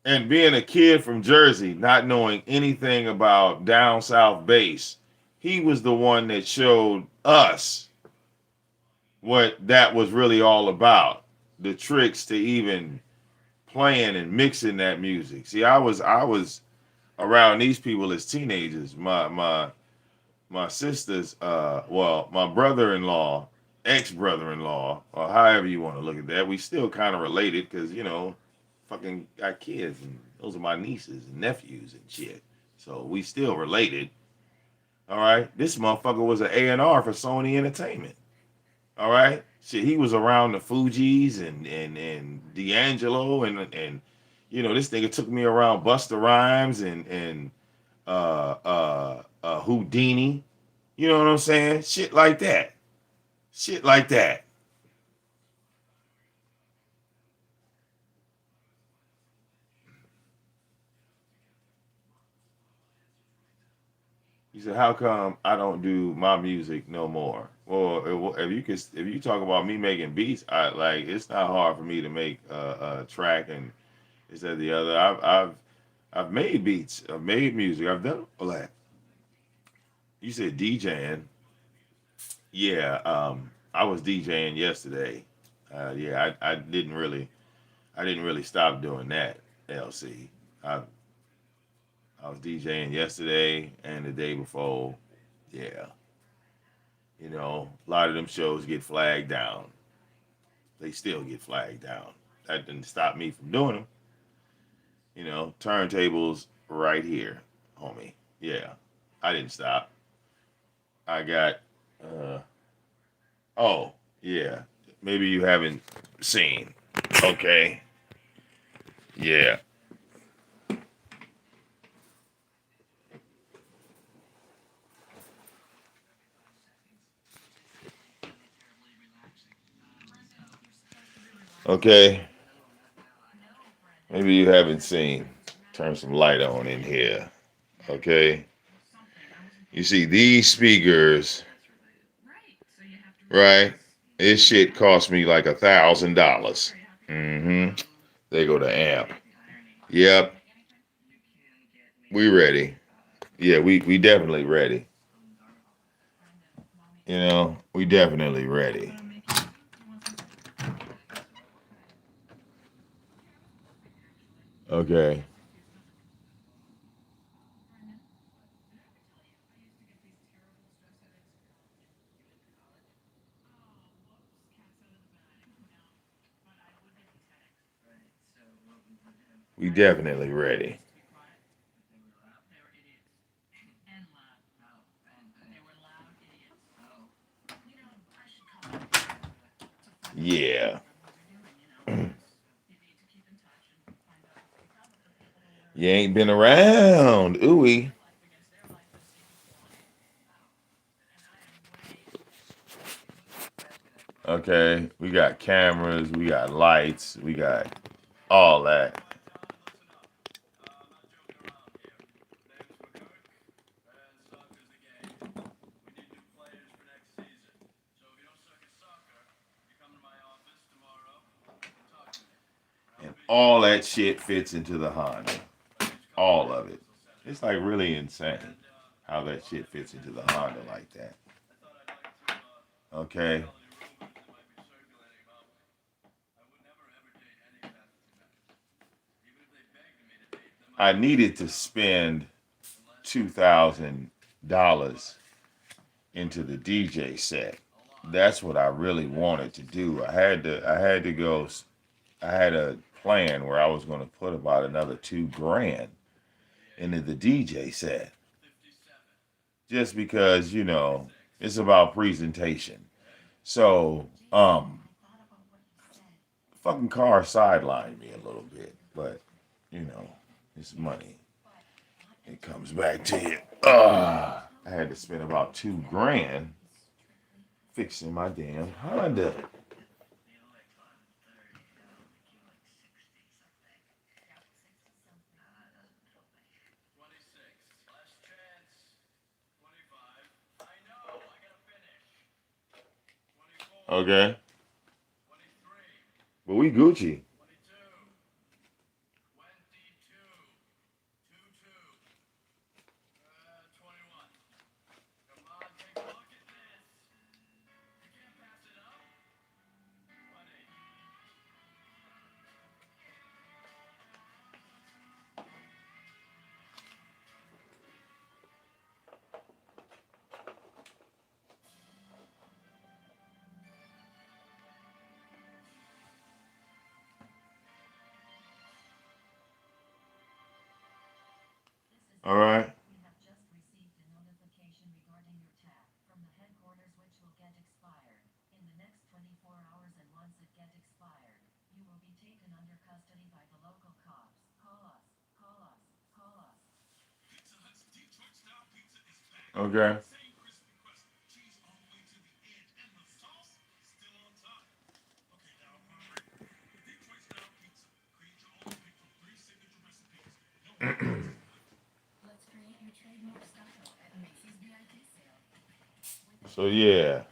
And being a kid from Jersey, not knowing anything about down south bass, he was the one that showed us what that was really all about. The tricks to even playing and mixing that music. See, I was around these people as teenagers. My sisters, my brother-in-law, ex-brother-in-law, or however you want to look at that, we still kind of related because, you know, fucking got kids, and those are my nieces and nephews and shit. So we still related. All right, this motherfucker was an A&R for Sony Entertainment. All right, shit, he was around the Fugees and D'Angelo and this nigga took me around Busta Rhymes and Houdini. You know what I'm saying? Shit like that. Shit like that. He said, "How come I don't do my music no more?" Well, if you talk about me making beats, I like it's not hard for me to make a track and this that the other. I've made beats, I've made music, I've done all that. You said DJing, yeah. I was DJing yesterday. Yeah, I didn't really stop doing that. LC, I I was DJing yesterday and the day before. Yeah, a lot of them shows get flagged down. They still get flagged down. That didn't stop me from doing them. Turntables right here, homie. Yeah, I didn't stop. I got, uh, oh, yeah. Maybe you haven't seen. Okay. Yeah. Okay. Maybe you haven't seen. Turn some light on in here. Okay. You see these speakers, right? This shit cost me like $1,000. Mm-hmm. They go to amp. Yep. We ready. Yeah, we definitely ready. We definitely ready. Okay. We definitely ready. Yeah. You ain't been around. Ooey. Okay. We got cameras, we got lights, we got all that. And all that shit fits into the Honda. All of it. It's like really insane how that shit fits into the Honda like that. Okay. I needed to spend $2,000 into the DJ set. That's what I really wanted to do. I had to go. I had a plan where I was going to put about another 2 grand into the DJ set, just because it's about presentation. So, fucking car sidelined me a little bit, but it's money. It comes back to you. I had to spend about 2 grand fixing my damn Honda. Okay, but we Gucci. All right. Okay. So yeah,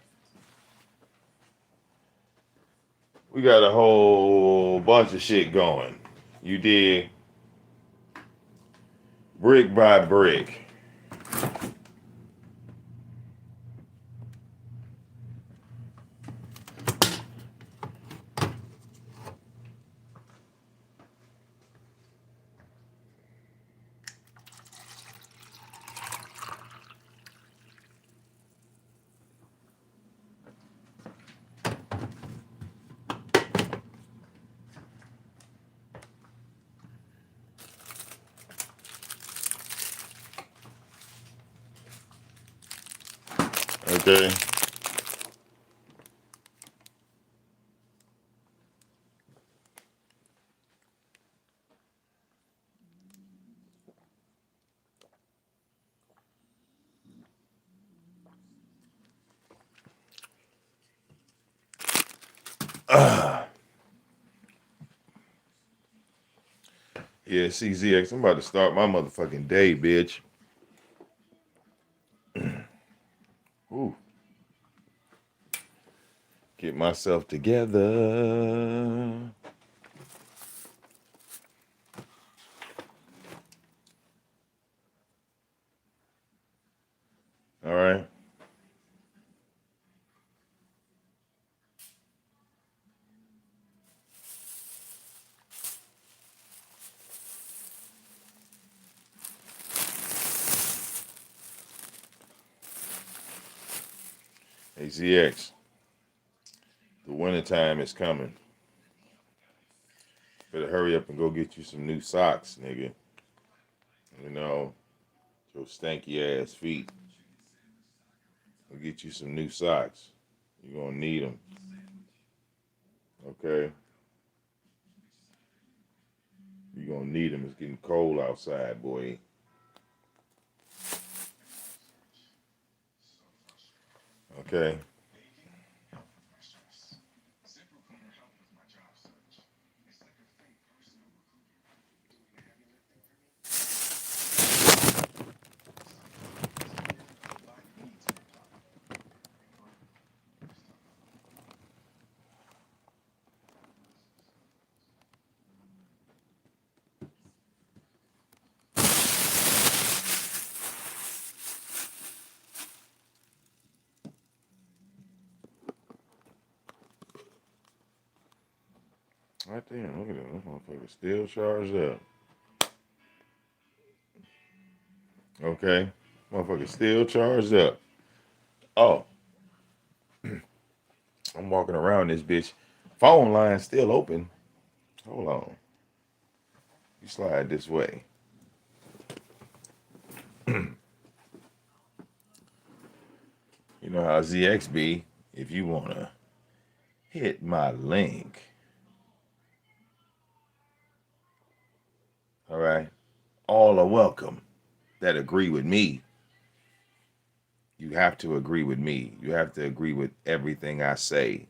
we got a whole bunch of shit going. You did brick by brick. Okay. Yeah, CZX, I'm about to start my motherfucking day, bitch. Ooh. Get myself together. All right. Hey, ZX, the wintertime is coming. Better hurry up and go get you some new socks, nigga. You know, your stanky ass feet. Go get you some new socks. You're gonna need them. Okay? You're gonna need them. It's getting cold outside, boy. Okay? Right there. Look at that. This motherfucker still charged up. Okay? Motherfucker still charged up. Oh, I'm walking around this bitch. Phone line still open. Hold on. You slide this way. You know how ZX be. If you wanna hit my link, all right? All are welcome that agree with me. You have to agree with me. You have to agree with everything I say.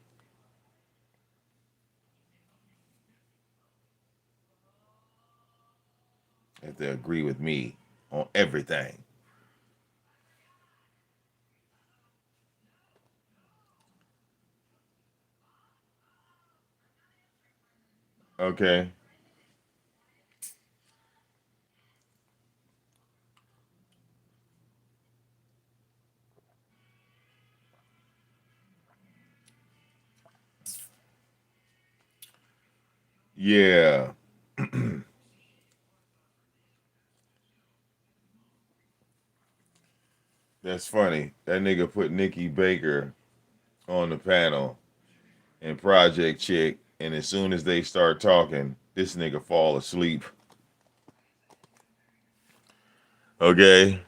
You have to agree with me on everything. Okay? Yeah. That's funny. That nigga put Nikki Baker on the panel and Project Chick, and as soon as they start talking, this nigga fall asleep. Okay?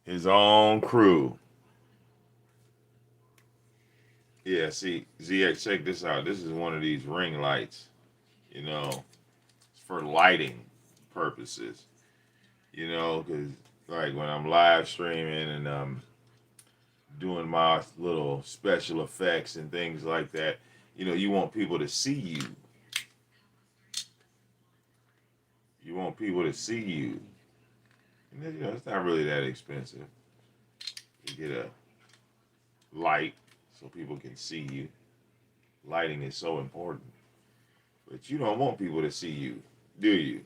His own crew. Yeah, see, ZX, check this out. This is one of these ring lights. You know, for lighting purposes. You know, because like when I'm live streaming and doing my little special effects and things like that, you know, you want people to see you. You want people to see you. And then, you know, it's not really that expensive. You get a light so people can see you. Lighting is so important. But you don't want people to see you, do you?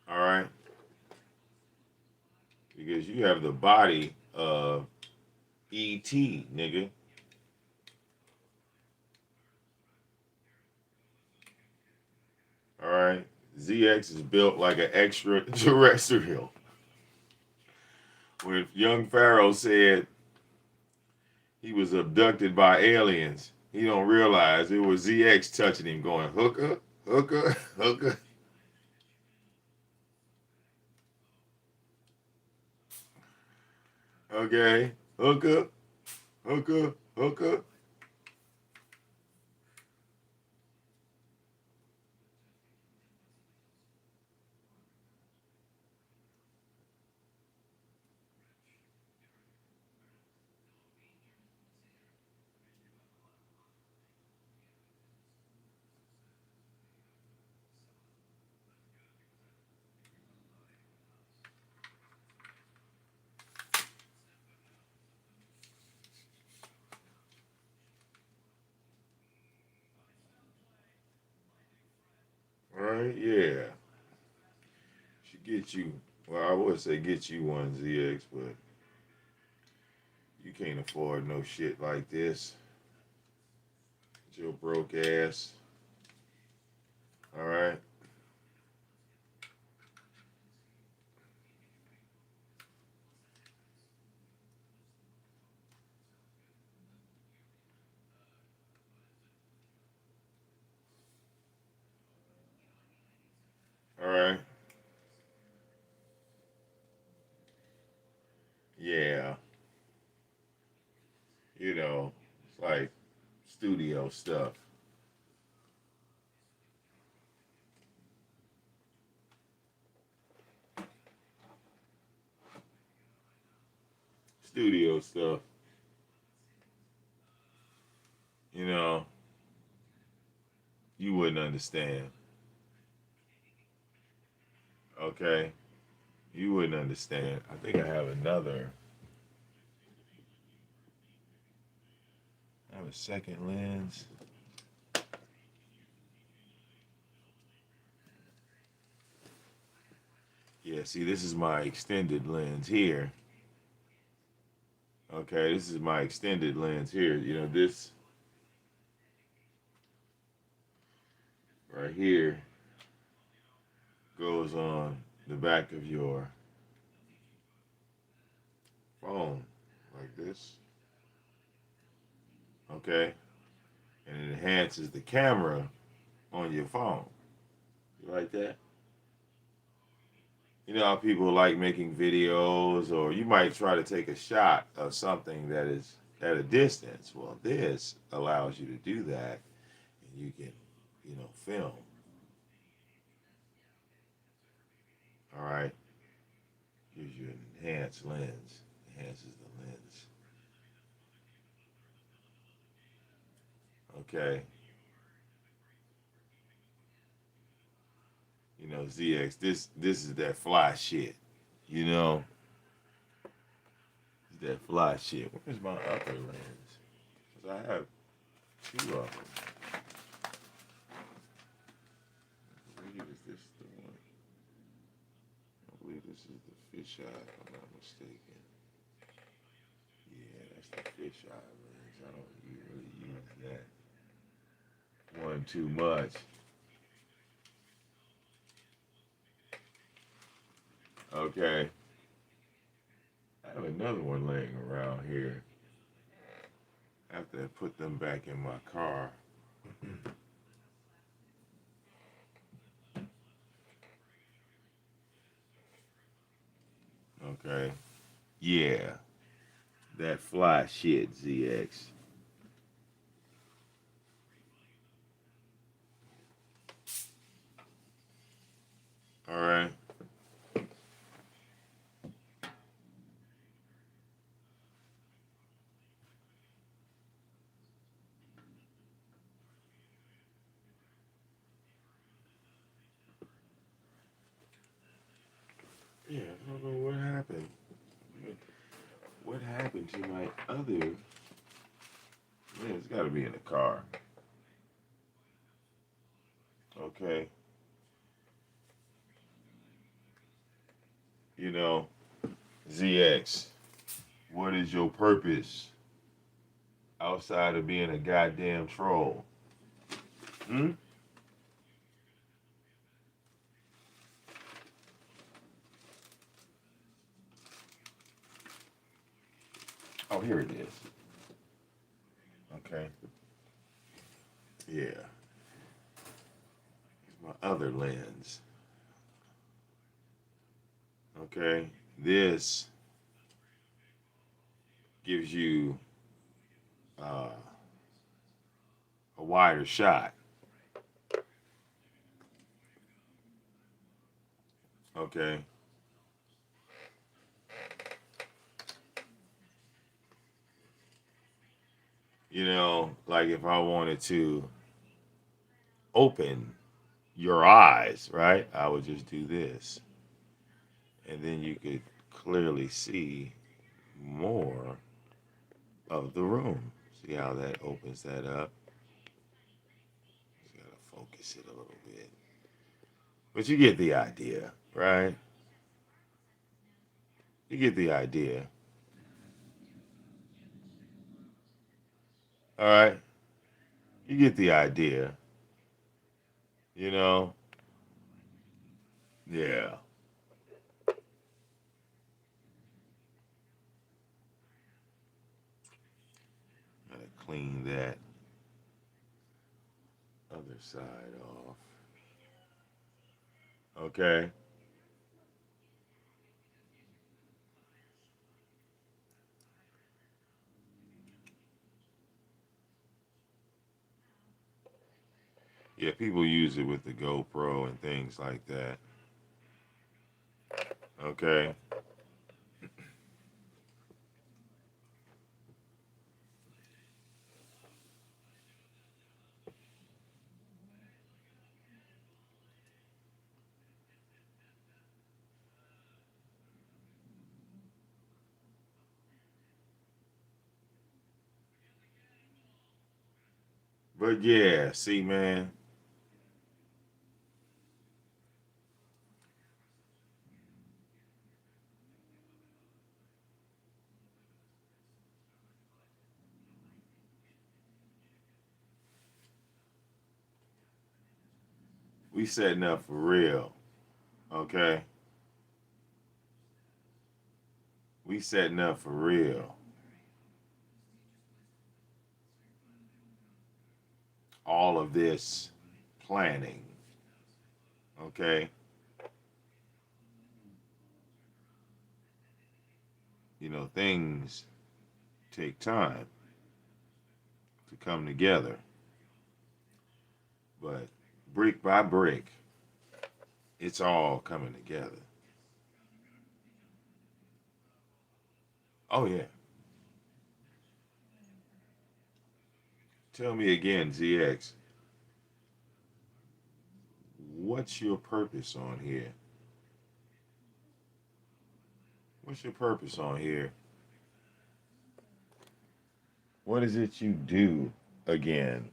All right? Because you have the body of E.T., nigga. All right? ZX is built like an extraterrestrial. When young Pharaoh said he was abducted by aliens, he don't realize it was ZX touching him going, hooker, hooker, hooker. Okay, hooker, hooker, hooker. All right, yeah. Should get you, well, I would say get you one, ZX, but you can't afford no shit like this. With your broke ass. All right, all right. Yeah, you know, it's like studio stuff. Studio stuff. You know, you wouldn't understand. Okay, you wouldn't understand. I think I have another. I have a second lens. Yeah, see, this is my extended lens here. Okay, this is my extended lens here. You know, this right here goes on the back of your phone like this. Okay, and it enhances the camera on your phone. You like that? You know how people like making videos, or you might try to take a shot of something that is at a distance. Well, this allows you to do that, and you can, you know, film. All right, gives you an enhanced lens, enhances the lens. Okay, you know, ZX, this is that fly shit. You know, that fly shit. Where's my upper lens? Cause I have two of them. I believe is this the one? I believe this is the fisheye, if I'm not mistaken. Yeah, that's the fisheye lens. I don't really use that one too much. Okay. I have another one laying around here. After I put them back in my car. Okay. Yeah. That fly shit, ZX. All right. Yeah, I don't know what happened. What happened to my other? Yeah, it's got to be in the car. Okay. You know, ZX, what is your purpose outside of being a goddamn troll? Hmm? Oh, here it is. Okay. Yeah. My other lens. Okay. This gives you uh, a wider shot. Okay. You know, like if I wanted to open your eyes, right? I would just do this. And then you could clearly see more of the room. See how that opens that up? Just gotta focus it a little bit. But you get the idea, right? You get the idea. All right? You get the idea. You know? Yeah. Gotta clean that other side off. Okay? Yeah, people use it with the GoPro and things like that. Okay? But yeah, see, man, we setting up for real. Okay? We setting up for real. All of this planning. Okay? You know, things take time to come together. But brick by brick, it's all coming together. Oh, yeah. Tell me again, ZX, what's your purpose on here? What's your purpose on here? What is it you do again?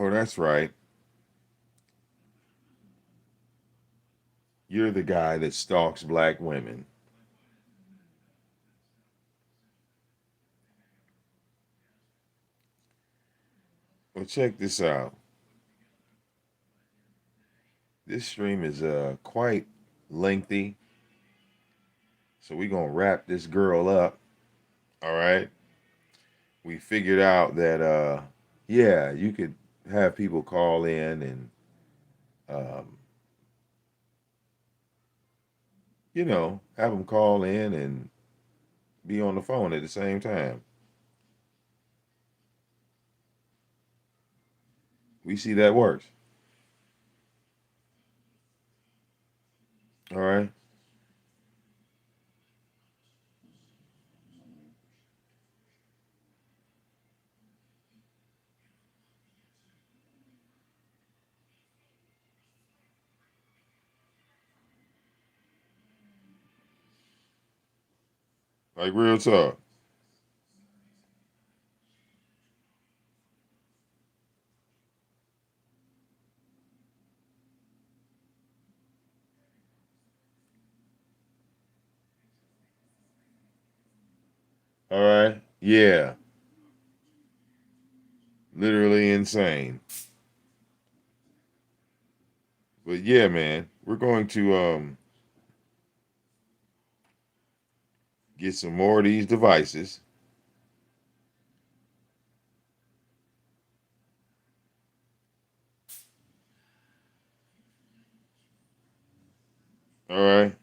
Oh, that's right. You're the guy that stalks black women. Well, check this out. This stream is quite lengthy, so we're gonna wrap this girl up. All right. We figured out that yeah, you could have people call in and um, have them call in and be on the phone at the same time. We see that works. All right. Like real talk. All right. Yeah. Literally insane. But yeah, man, we're going to get some more of these devices. All right.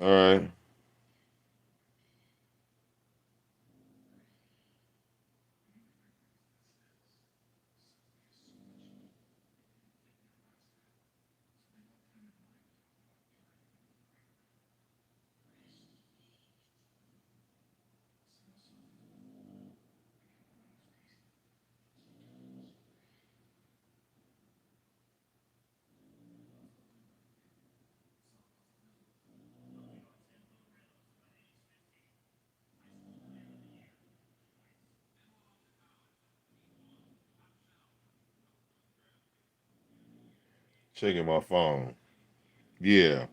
All right. Checking my phone. Yeah.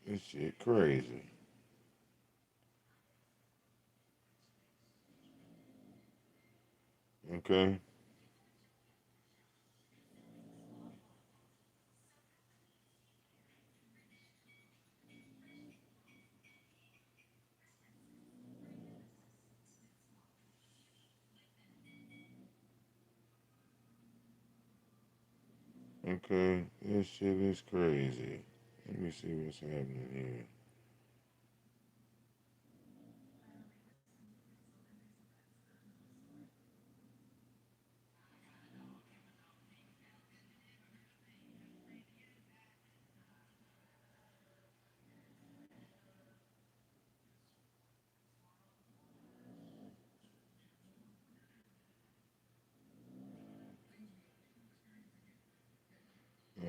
This shit crazy. Okay. Okay. This shit is crazy. Let me see what's happening here.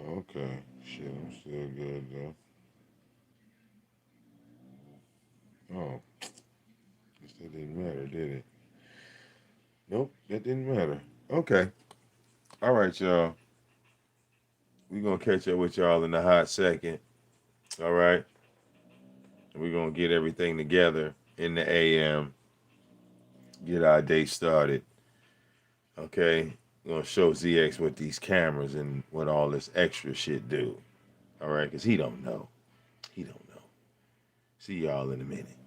Oh, okay. Shit, I'm still good though. Oh, guess that didn't matter, did it? Nope, that didn't matter. Okay. All right, y'all. We're gonna catch up with y'all in a hot second. All right. We're gonna get everything together in the AM, get our day started. Okay. We're gonna show ZX what these cameras and what all this extra shit do. All right, because he don't know. He don't know. See y'all in a minute.